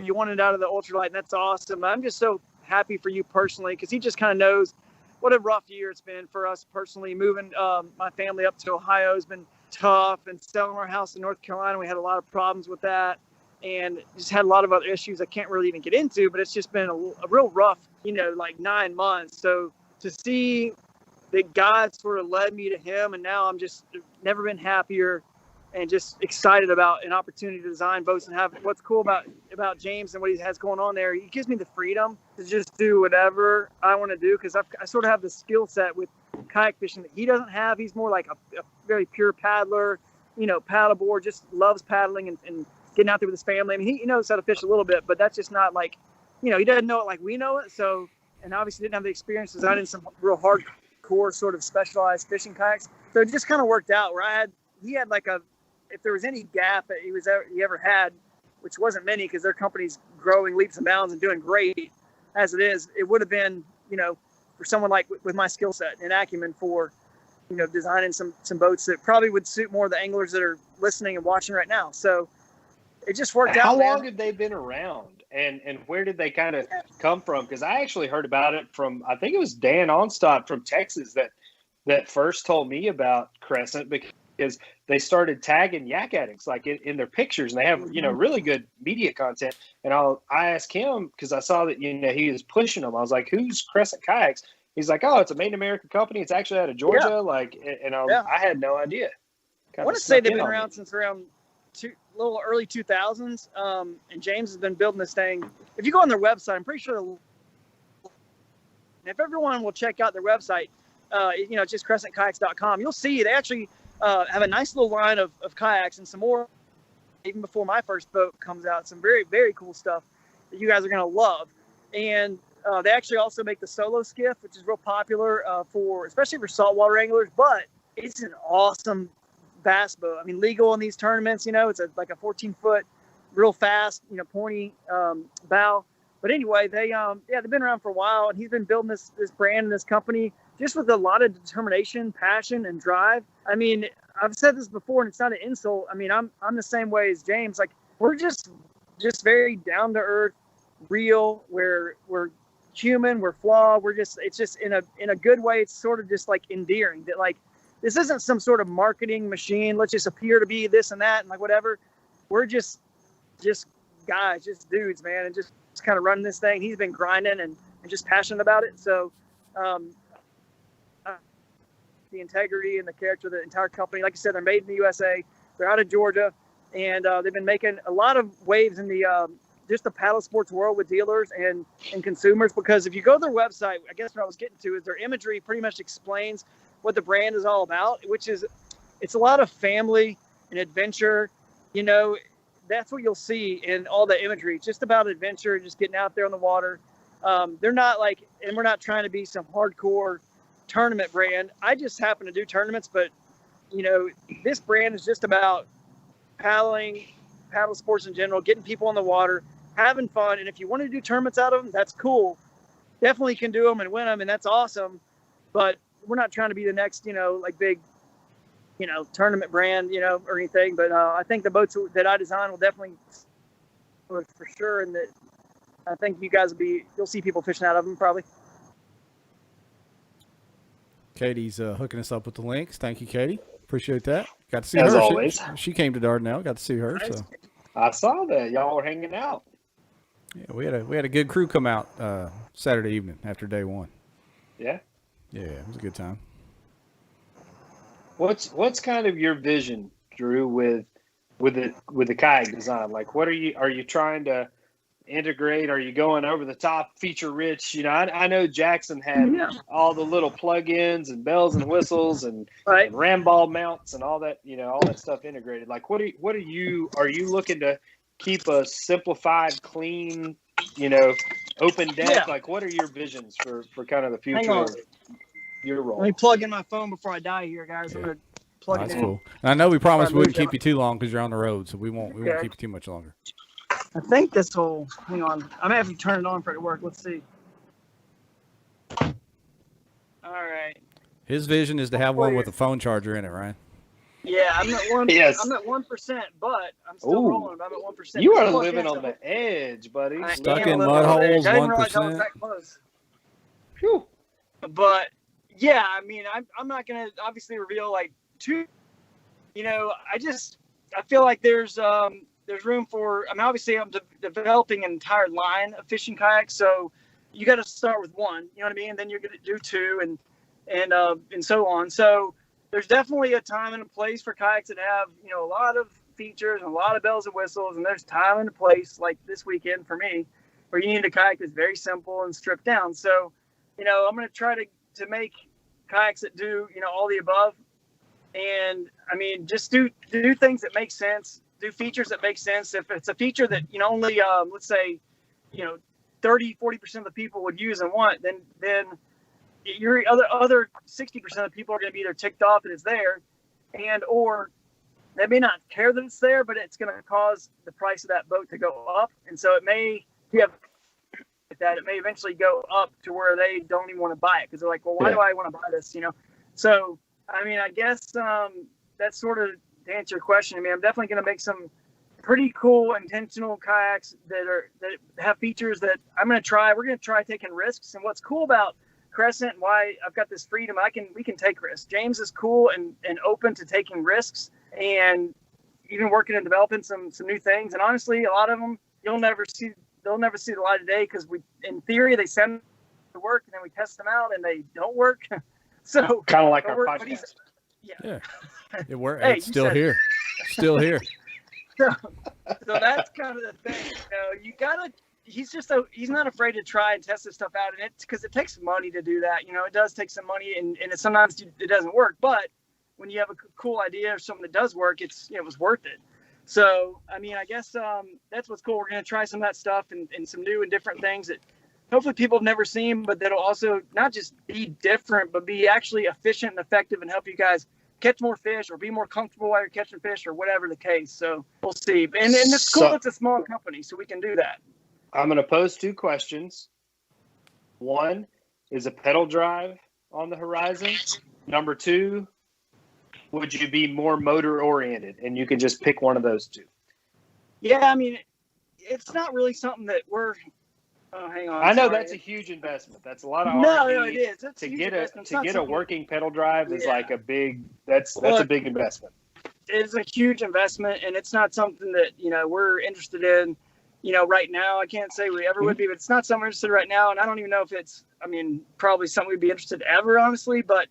you wanted out of the ultralight, and that's awesome. I'm just so happy for you personally, because he just kind of knows what a rough year it's been for us personally. Moving my family up to Ohio has been tough, and selling our house in North Carolina, we had a lot of problems with that, and just had a lot of other issues I can't really even get into, but it's just been a real rough, 9 months. So to see that God sort of led me to him, and now I'm just never been happier and just excited about an opportunity to design boats and have. What's cool about James and what he has going on there, he gives me the freedom to just do whatever I want to do, because I sort of have the skill set with kayak fishing that he doesn't have. He's more like a very pure paddler, paddleboard, just loves paddling and getting out there with his family. I mean, he knows how to fish a little bit, but that's just not like, he doesn't know it like we know it. So, and obviously didn't have the experience designing some real hardcore sort of specialized fishing kayaks. So it just kind of worked out where he had like if there was any gap that he ever had, which wasn't many, because their company's growing leaps and bounds and doing great as it is, it would have been, for someone like with my skill set and acumen for, designing some boats that probably would suit more of the anglers that are listening and watching right now. So it just worked out. How long have they been around, and where did they kind of come from? Because I actually heard about it from, I think it was Dan Onstadt from Texas that first told me about Crescent, because they started tagging yak addicts like in their pictures, and they have really good media content. And I asked him, because I saw that he was pushing them. I was like, "Who's Crescent Kayaks?" He's like, "Oh, it's a Made in America company. It's actually out of Georgia." I had no idea. I want to say they've been around since around little early 2000s. And James has been building this thing. If you go on their website, I'm pretty sure. If everyone will check out their website, just crescentkayaks.com, you'll see they actually have a nice little line of kayaks and some more, even before my first boat comes out, some very, very cool stuff that you guys are going to love. And they actually also make the solo skiff, which is real popular especially for saltwater anglers, but it's an awesome bass boat. I mean, legal in these tournaments, it's like a 14-foot, real fast, pointy bow. But anyway, they've been around for a while, and he's been building this brand and this company just with a lot of determination, passion, and drive. I mean, I've said this before, and it's not an insult. I mean, I'm the same way as James. Like, we're just very down to earth, real. We're human. We're flawed. It's just in a good way. It's sort of just like endearing that, like, this isn't some sort of marketing machine. Let's just appear to be this and that and like whatever. We're just guys, just dudes, man, and just kind of running this thing. He's been grinding and just passionate about it. So the integrity and the character of the entire company, like I said, they're made in the USA. They're out of Georgia, and they've been making a lot of waves in the just the paddle sports world with dealers and consumers. Because if you go to their website, I guess what I was getting to is their imagery pretty much explains what the brand is all about, which is it's a lot of family and adventure. That's what you'll see in all the imagery. It's just about adventure, just getting out there on the water. They're not like, and we're not trying to be some hardcore tournament brand. I just happen to do tournaments, but this brand is just about paddling, paddle sports in general, getting people in the water, having fun. And if you want to do tournaments out of them, that's cool. Definitely can do them and win them, and that's awesome. But we're not trying to be the next, like big, tournament brand, or anything. But I think the boats that I design will definitely, for sure, and that I think you guys you'll see people fishing out of them probably. Katie's hooking us up with the links. Thank you, Katie. Appreciate that. Got to see As her. always. She came to Dardanelle. Got to see her. So I saw that y'all were hanging out. yeah, we had a good crew come out Saturday evening after day one. Yeah. Yeah, it was a good time. What's kind of your vision, Drew, with the kayak design? Like, what are you trying to integrate? Are you going over the top, feature rich? I know Jackson had all the little plug-ins and bells and whistles and ram ball mounts and all that, all that stuff integrated. Like, are you looking to keep a simplified, clean, open deck? Yeah. Like, what are your visions for kind of the future of your role? Let me plug in my phone before I die here, guys. I'm gonna plug it in. That's cool. And I know we promised we wouldn't keep you too long because you're on the road, so we won't keep you too much longer. I think this whole, hang on, I may have to turn it on for it to work. Let's see. All right. His vision is to have one with a phone charger in it, right? Yeah, I'm at 1%, Yes. I'm at 1%, but I'm still rolling. I'm at 1%. You are living on the edge, buddy. Stuck in mud holes, 1%. Phew. But yeah, I mean, I'm not gonna obviously reveal like too. I feel like there's room for. I mean, obviously, I'm developing an entire line of fishing kayaks, so you got to start with one. You know what I mean? And then you're gonna do two, and so on. So there's definitely a time and a place for kayaks that have a lot of features and a lot of bells and whistles, and there's time and a place like this weekend for me, where you need a kayak that's very simple and stripped down. So I'm going to try to make kayaks that do, all the above. And I mean, just do things that make sense, do features that make sense. If it's a feature that, only, let's say, 30-40% of the people would use and want, then your other 60% of people are going to be either ticked off that it's there, or they may not care that it's there, but it's going to cause the price of that boat to go up. And so it may, it may eventually go up to where they don't even want to buy it because they're like, well, why do I want to buy this? So I mean, I guess that's sort of to answer your question. I mean, I'm definitely going to make some pretty cool intentional kayaks that have features that I'm going to try. We're going to try taking risks. And what's cool about Crescent and why I've got this freedom, we can take risks. James is cool and open to taking risks and even working and developing some new things. And honestly, a lot of them they'll never see the light of day because in theory they send them to work and then we test them out and they don't work. So kind of like our podcast. Yeah, it worked. Hey, it's still here. Still here. So that's kind of the thing. You gotta. He's not afraid to try and test this stuff out, and it's because it takes money to do that. It does take some money, and sometimes it doesn't work. But when you have a cool idea or something that does work, it was worth it. So I mean, I guess that's what's cool. We're gonna try some of that stuff and some new and different things that hopefully people have never seen, but that'll also not just be different, but be actually efficient and effective and help you guys catch more fish or be more comfortable while you're catching fish or whatever the case. So we'll see. And it's cool. It's a small company, so we can do that. I'm going to pose two questions. One, is a pedal drive on the horizon? Number two, would you be more motor oriented? And you can just pick one of those two. Yeah, I mean, it's not really something that we're. Oh, hang on. I know that's a huge investment. That's a lot of R&D. No, it is. That's to get a working pedal drive is like a big. That's a big investment. It's a huge investment, and it's not something that we're interested in. Right now, I can't say we ever would be, but it's not something we're interested in right now, and I don't even know if it's. I mean, probably something we'd be interested ever, honestly. But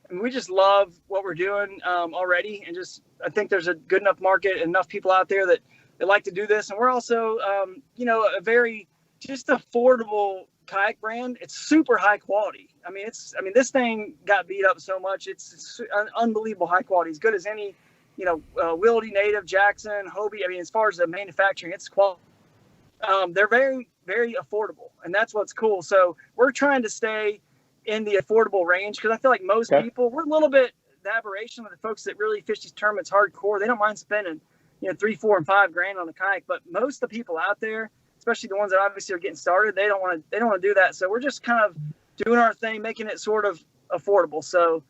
we just love what we're doing already, and I think there's a good enough market and enough people out there that like to do this, and we're also a very just affordable kayak brand. It's super high quality. I mean, this thing got beat up so much. It's unbelievable high quality, as good as any, Wildy, Native, Jackson, Hobie. I mean, as far as the manufacturing, it's quality. They're very, very affordable, and that's what's cool. So we're trying to stay in the affordable range because I feel like most people, we're a little bit the aberration of the folks that really fish these tournaments hardcore. They don't mind spending, $3, $4, and $5 on a kayak, but most of the people out there, especially the ones that obviously are getting started, they don't want to do that. So we're just kind of doing our thing, making it sort of affordable. So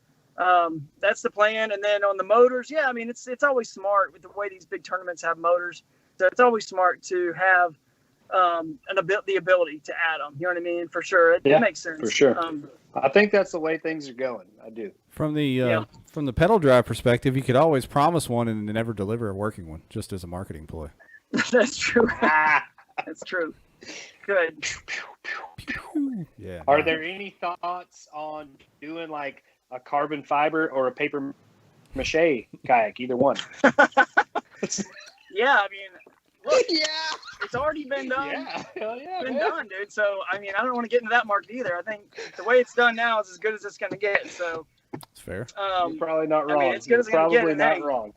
that's the plan. And then on the motors, yeah, I mean, it's always smart with the way these big tournaments have motors. So it's always smart to have the ability to add them. You know what I mean? For sure. It makes sense. For sure. I think that's the way things are going. I do. From the pedal drive perspective, you could always promise one and never deliver a working one, just as a marketing ploy. That's true. That's true. Good. Yeah. Are there any thoughts on doing like a carbon fiber or a paper mache kayak? Either one. Yeah, I mean, look, yeah, it's already been done. Yeah, hell yeah, been done, dude. So I mean, I don't want to get into that market either. I think the way it's done now is as good as it's going to get. So it's fair. You're probably not wrong. I mean, it's good as it's going to get. Probably not wrong.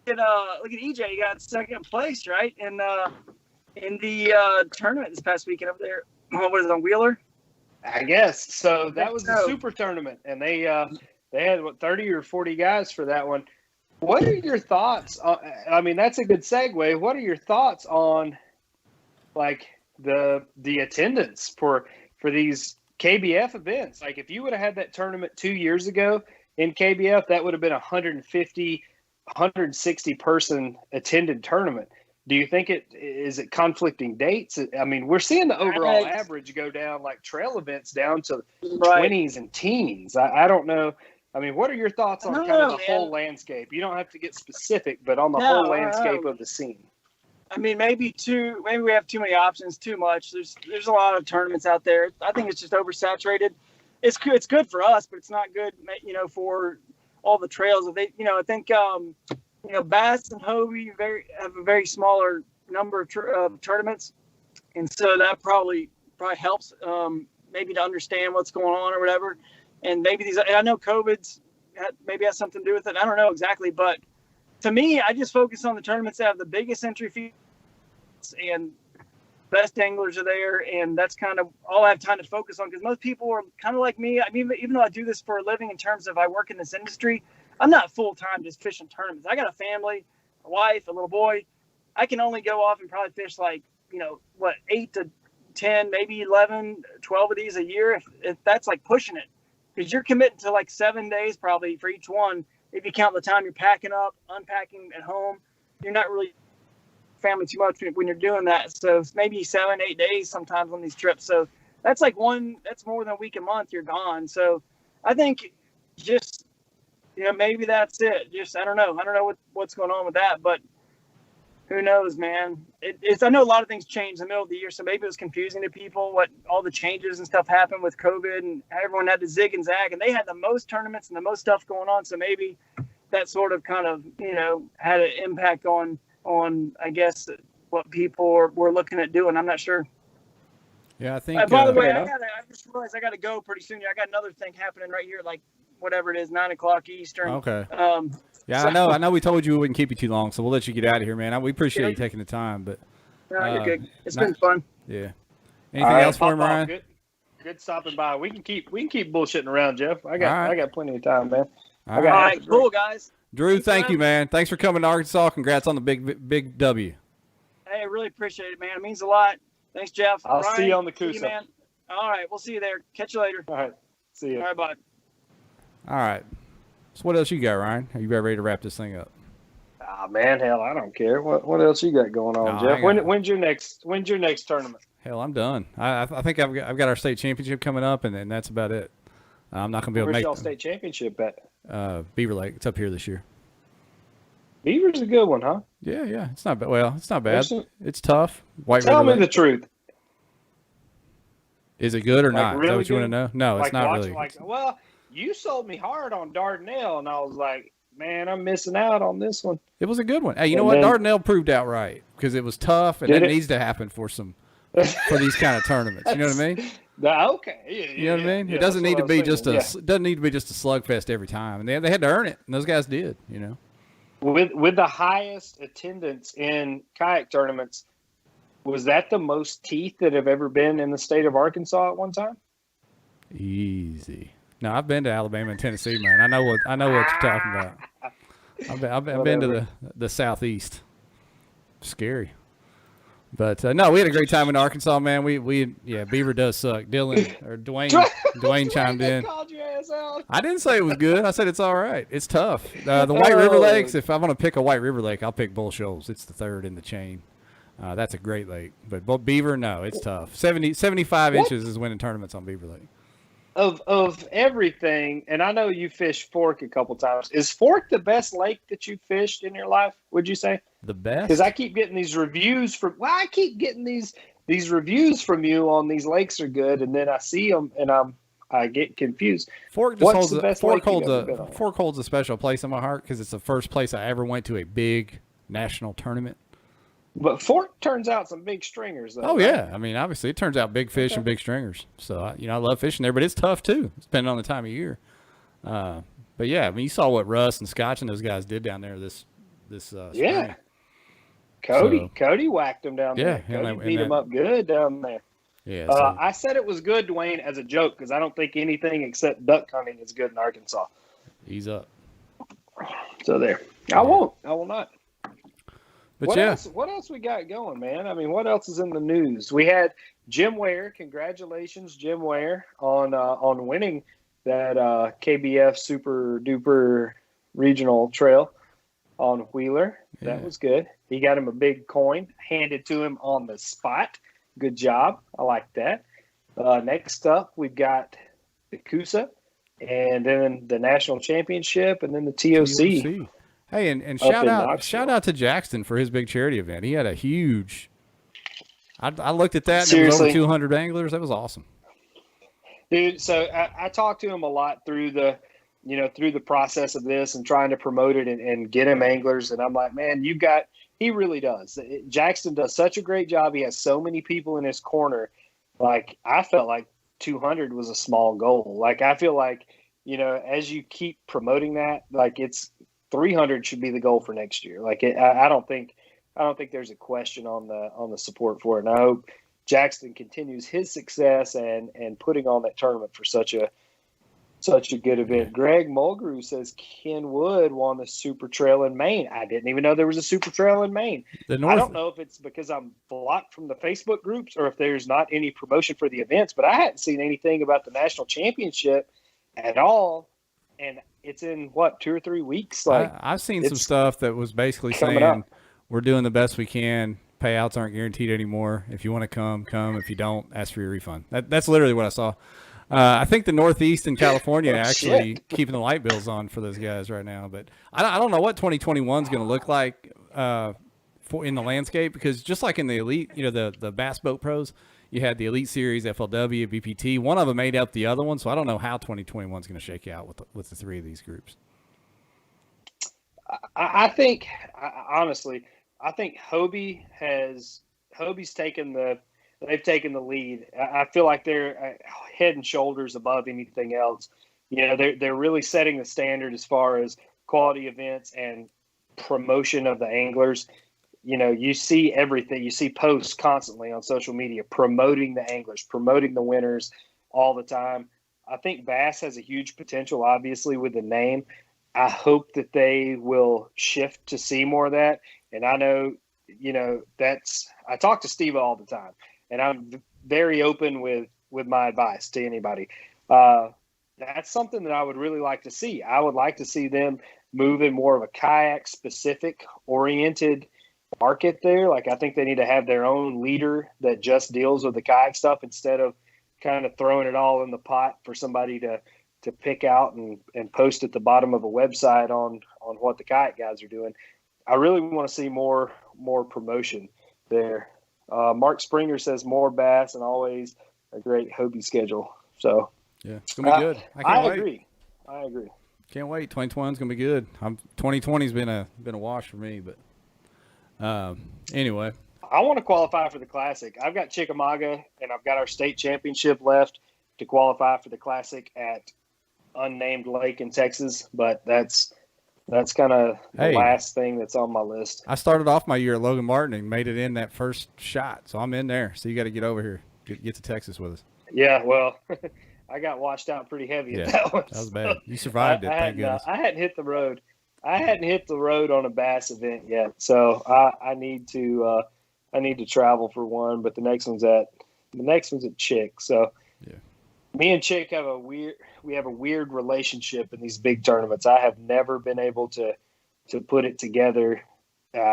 Look at EJ. You got second place, right? In the tournament this past weekend over there. What is it, on Wheeler? I guess so. That was the super tournament, and they had 30 or 40 guys for that one. What are your thoughts on, I mean, that's a good segue. What are your thoughts on like the attendance for these KBF events? Like if you would have had that tournament 2 years ago in KBF, that would have been 150, 160 person attended tournament. Do you think it conflicting dates? I mean, we're seeing the overall average go down, like trail events down to 20s and teens. I don't know. I mean, what are your thoughts on the whole landscape? You don't have to get specific, but on the whole landscape of the scene. I mean, maybe we have too many options, too much. There's a lot of tournaments out there. I think it's just oversaturated. It's good for us, but it's not good, for all the trails. I think Bass and Hobie have a very smaller number of tournaments, and so that probably helps maybe to understand what's going on or whatever. And maybe I know COVID's maybe has something to do with it. I don't know exactly, but to me, I just focus on the tournaments that have the biggest entry fees and best anglers are there, and that's kind of all I have time to focus on. Because most people are kind of like me. I mean, even though I do this for a living in terms of I work in this industry, I'm not full time just fishing tournaments. I got a family, a wife, a little boy. I can only go off and probably fish 8 to 10, maybe 11, 12 of these a year. If that's like pushing it. Because you're committing to 7 days probably for each one. If you count the time you're packing up, unpacking at home, you're not really family too much when you're doing that. So it's maybe 7, 8 days sometimes on these trips. So that's that's more than a week a month you're gone. So I think just, maybe that's it. Just, I don't know what's going on with that, but who knows, man. I know a lot of things changed in the middle of the year, so maybe it was confusing to people what all the changes and stuff happened with COVID, and everyone had to zig and zag, and they had the most tournaments and the most stuff going on. So maybe that sort of kind of, had an impact on I guess what people were looking at doing. I'm not sure. Yeah, I think. By the way, I just realized I got to go pretty soon. I got another thing happening right here, whatever it is, 9:00 Eastern. Okay. Yeah, I know we told you we wouldn't keep you too long, so we'll let you get out of here, man. We appreciate you taking the time, but you're good. It's been fun. Yeah. Anything else for him, Ryan? Good stopping by. We can keep bullshitting around, Jeff. I got plenty of time, man. All right, cool, guys. Drew, thank you, man. Thanks for coming to Arkansas. Congrats on the big W. Hey, I really appreciate it, man. It means a lot. Thanks, Jeff. I'll see you on the Coosa. Man. All right, we'll see you there. Catch you later. All right, see you. All right, bye. All right. So what else you got, Ryan? Are you ready to wrap this thing up? Man, hell, I don't care. What else you got going on, Jeff? When's your next tournament? Hell, I'm done. I think I've got our state championship coming up, and then that's about it. I'm not gonna be able to make. Where's y'all state championship at? Beaver Lake. It's up here this year. Beaver's a good one, huh? Yeah. It's not bad. Well, it's not bad. It's tough. Tell me the truth. Is it good or not? Really Is that what you good? want to know? No, it's not really. Well, you sold me hard on Dardanelle, and I was like, man, I'm missing out on this one. It was a good one. Hey, you know what? Dardanelle proved out right because it was tough, and it needs to happen for these kind of tournaments. You know what I mean? Okay. Yeah, you know what I mean? It doesn't need to be just a slugfest every time, and they had to earn it, and those guys did. With the highest attendance in kayak tournaments, was that the most teeth that have ever been in the state of Arkansas at one time? Easy. No, I've been to Alabama and Tennessee, man. I know what you're talking about. I've been to the southeast. Scary. But no, we had a great time in Arkansas, man. Beaver does suck. Dwayne chimed in. Called your ass out. I didn't say it was good. I said it's all right. It's tough. The White River Lakes. If I'm gonna pick a White River Lake, I'll pick Bull Shoals. It's the third in the chain. That's a great lake. But Beaver, no, it's tough. 75 inches is winning tournaments on Beaver Lake. Of everything, and I know you fished Fork a couple times. Is Fork the best lake that you've fished in your life? Would you say the best? Because I keep getting these reviews from. Well, I keep getting these reviews from you on these lakes are good, and then I see them and I get confused. Fork holds a special place in my heart because it's the first place I ever went to a big national tournament. But Fork turns out some big stringers, though. Oh, right? Yeah. I mean, obviously, it turns out big fish and big stringers. So, I love fishing there, but it's tough, too, depending on the time of year. But, yeah, I mean, you saw what Russ and Scotch and those guys did down there this yeah. spring. Cody whacked them down there. Cody beat them up good down there. Yeah. I said it was good, Dwayne, as a joke, because I don't think anything except duck hunting is good in Arkansas. Ease up. So, there. I won't. I will not. But what else we got going, man? I mean, what else is in the news? We had Jim Ware. Congratulations, Jim Ware, on winning that KBF Super Duper Regional Trail on Wheeler. Yeah. That was good. He got him a big coin handed to him on the spot. Good job. I like that. Next up, we've got the Coosa, and then the National Championship, and then the TOC. Hey, and shout out to Jackson for his big charity event. He had a huge. I looked at that and it was over 200 anglers. That was awesome, dude. So I talked to him a lot through the process of this and trying to promote it and get him anglers. And I'm like, man, he really does. Jackson does such a great job. He has so many people in his corner. Like, I felt like 200 was a small goal. Like, I feel like, as you keep promoting that, like, it's 300 should be the goal for next year. Like, I don't think there's a question on the support for it. And I hope Jackson continues his success and putting on that tournament for such a good event. Greg Mulgrew says Ken Wood won the Super Trail in Maine. I didn't even know there was a Super Trail in Maine. I don't know if it's because I'm blocked from the Facebook groups or if there's not any promotion for the events, but I hadn't seen anything about the National Championship at all. And it's in 2 or 3 weeks. Like, I've seen some stuff that was basically saying we're doing the best we can. Payouts aren't guaranteed anymore. If you want to come. If you don't, ask for your refund. That's literally what I saw. I think the Northeast and California actually keeping the light bills on for those guys right now. But I don't know what 2021 is going to look like in the landscape, because just like in the elite, the Bass Boat Pros, you had the Elite Series, FLW, BPT. One of them made up the other one, so I don't know how 2021 is going to shake out with the three of these groups. I think, honestly, Hobie's taken they've taken the lead. I feel like they're head and shoulders above anything else. They're really setting the standard as far as quality events and promotion of the anglers. You see everything. You see posts constantly on social media promoting the anglers, promoting the winners all the time. I think Bass has a huge potential, obviously, with the name. I hope that they will shift to see more of that. And I know, I talk to Steve all the time, and I'm very open with my advice to anybody. That's something that I would really like to see. I would like to see them move in more of a kayak-specific oriented market there. Like, I think they need to have their own leader that just deals with the kayak stuff instead of kind of throwing it all in the pot for somebody to pick out and post at the bottom of a website on what the kayak guys are doing. I really want to see more promotion there. Mark Springer says more bass and always a great Hobie schedule. So yeah, it's gonna be good. I agree. Can't wait. 2021 is gonna be good. 2020's been a wash for me, but anyway, I want to qualify for the Classic. I've got Chickamauga, and I've got our state championship left to qualify for the Classic at unnamed lake in Texas. But that's kind of the last thing that's on my list. I started off my year at Logan Martin and made it in that first shot, so I'm in there. So you got to get over here, get to Texas with us. Yeah, well, I got washed out pretty heavy Yeah, at that one. that was bad. You survived it, thank goodness. I hadn't hit the road. I hadn't hit the road on a bass event yet, so I need to travel for one. But the next one's at Chick. So yeah, me and Chick have a weird relationship in these big tournaments. I have never been able to put it together.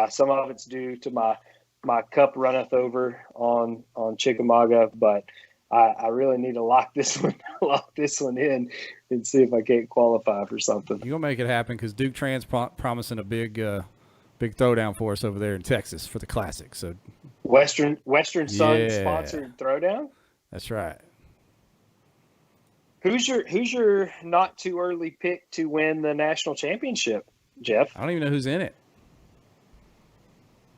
Some of it's due to my cup runneth over on Chickamauga, but I really need to lock this one in and see if I can't qualify for something. You're gonna make it happen because Duke Tran's promising a big throwdown for us over there in Texas for the Classic. So Western Sun sponsored throwdown. That's right. Who's your not too early pick to win the national championship, Jeff? I don't even know who's in it.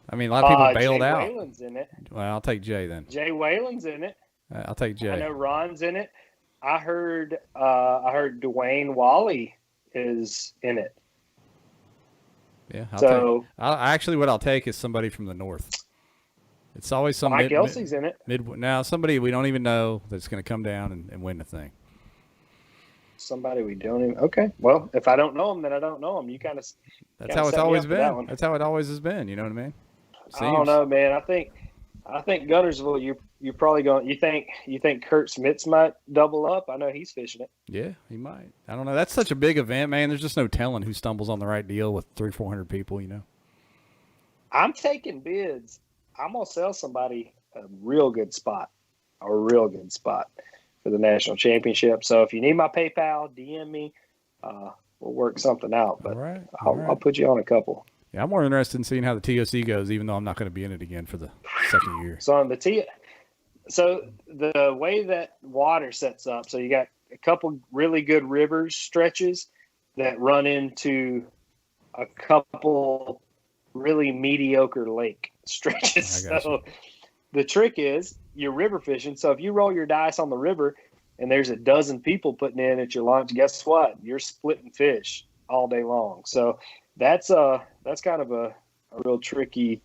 I mean, a lot of people bailed Jay out. Whalen's in it. Well, I'll take Jay then. Jay Whalen's in it. I'll take Jay. I know Ron's in it. I heard Dwayne Wally is in it. Yeah. Actually, what I'll take is somebody from the north. It's always some Mike Elsie's in it. Now, somebody we don't even know that's going to come down and win the thing. Somebody we don't even. Okay. Well, if I don't know him, then I don't know him. You kind of. That's how it's always been. That's how it always has been. You know what I mean? Seems. I don't know, man. I think Guntersville. You're probably going. You think Kurt Smits might double up? I know he's fishing it. Yeah, he might. I don't know. That's such a big event, man. There's just no telling who stumbles on the right deal with 300-400 people. You know. I'm taking bids. I'm gonna sell somebody a real good spot for the national championship. So if you need my PayPal, DM me. We'll work something out. But I'll put you on a couple. Yeah, I'm more interested in seeing how the TOC goes, even though I'm not going to be in it again for the second year. So on so the way that water sets up, so you got a couple really good rivers stretches that run into a couple really mediocre lake stretches. So the trick is you're river fishing. So if you roll your dice on the river and there's a dozen people putting in at your launch, guess what? You're splitting fish all day long. So that's kind of a real tricky.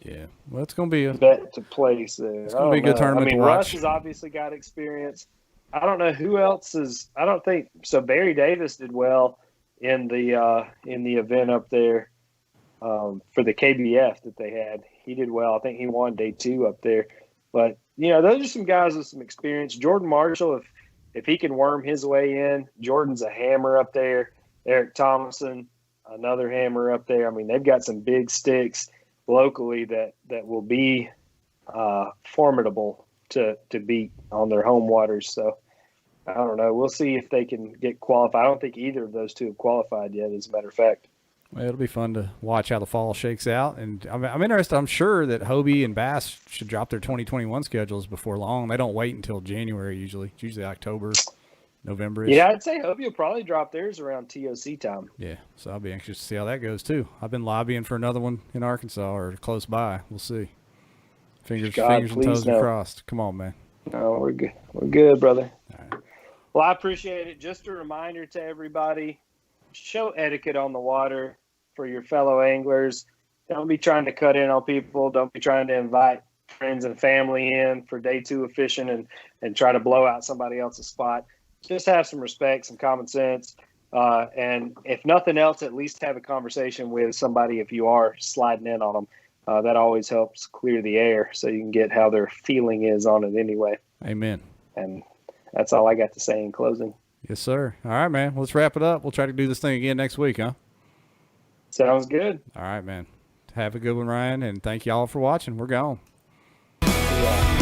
Yeah, well, it's going to be a bet to place there. It's going to be a good tournament. I mean, to watch. Russ has obviously got experience. I don't know who else is. I don't think so. Barry Davis did well in the event up there for the KBF that they had. He did well. I think he won day 2 up there. But those are some guys with some experience. Jordan Marshall, if he can worm his way in, Jordan's a hammer up there. Eric Thomason, another hammer up there. I mean, they've got some big sticks locally that will be formidable to beat on their home waters. So I don't know. We'll see if they can get qualified. I don't think either of those two have qualified yet, as a matter of fact. Well, it'll be fun to watch how the fall shakes out. And I'm interested. I'm sure that Hobie and Bass should drop their 2021 schedules before long. They don't wait until January usually. It's usually October, November. Yeah, I'd say Hobie will probably drop theirs around TOC time. Yeah, so I'll be anxious to see how that goes too. I've been lobbying for another one in Arkansas or close by. We'll see. Fingers and toes crossed. Come on, man. No, we're good. We're good, brother. All right. Well, I appreciate it. Just a reminder to everybody, show etiquette on the water for your fellow anglers. Don't be trying to cut in on people. Don't be trying to invite friends and family in for day 2 of fishing and try to blow out somebody else's spot. Just have some respect, some common sense. And if nothing else, at least have a conversation with somebody if you are sliding in on them. That always helps clear the air so you can get how their feeling is on it anyway. Amen. And that's all I got to say in closing. Yes, sir. All right, man. Let's wrap it up. We'll try to do this thing again next week, huh? Sounds good. All right, man. Have a good one, Ryan, and thank you all for watching. We're gone. Yeah.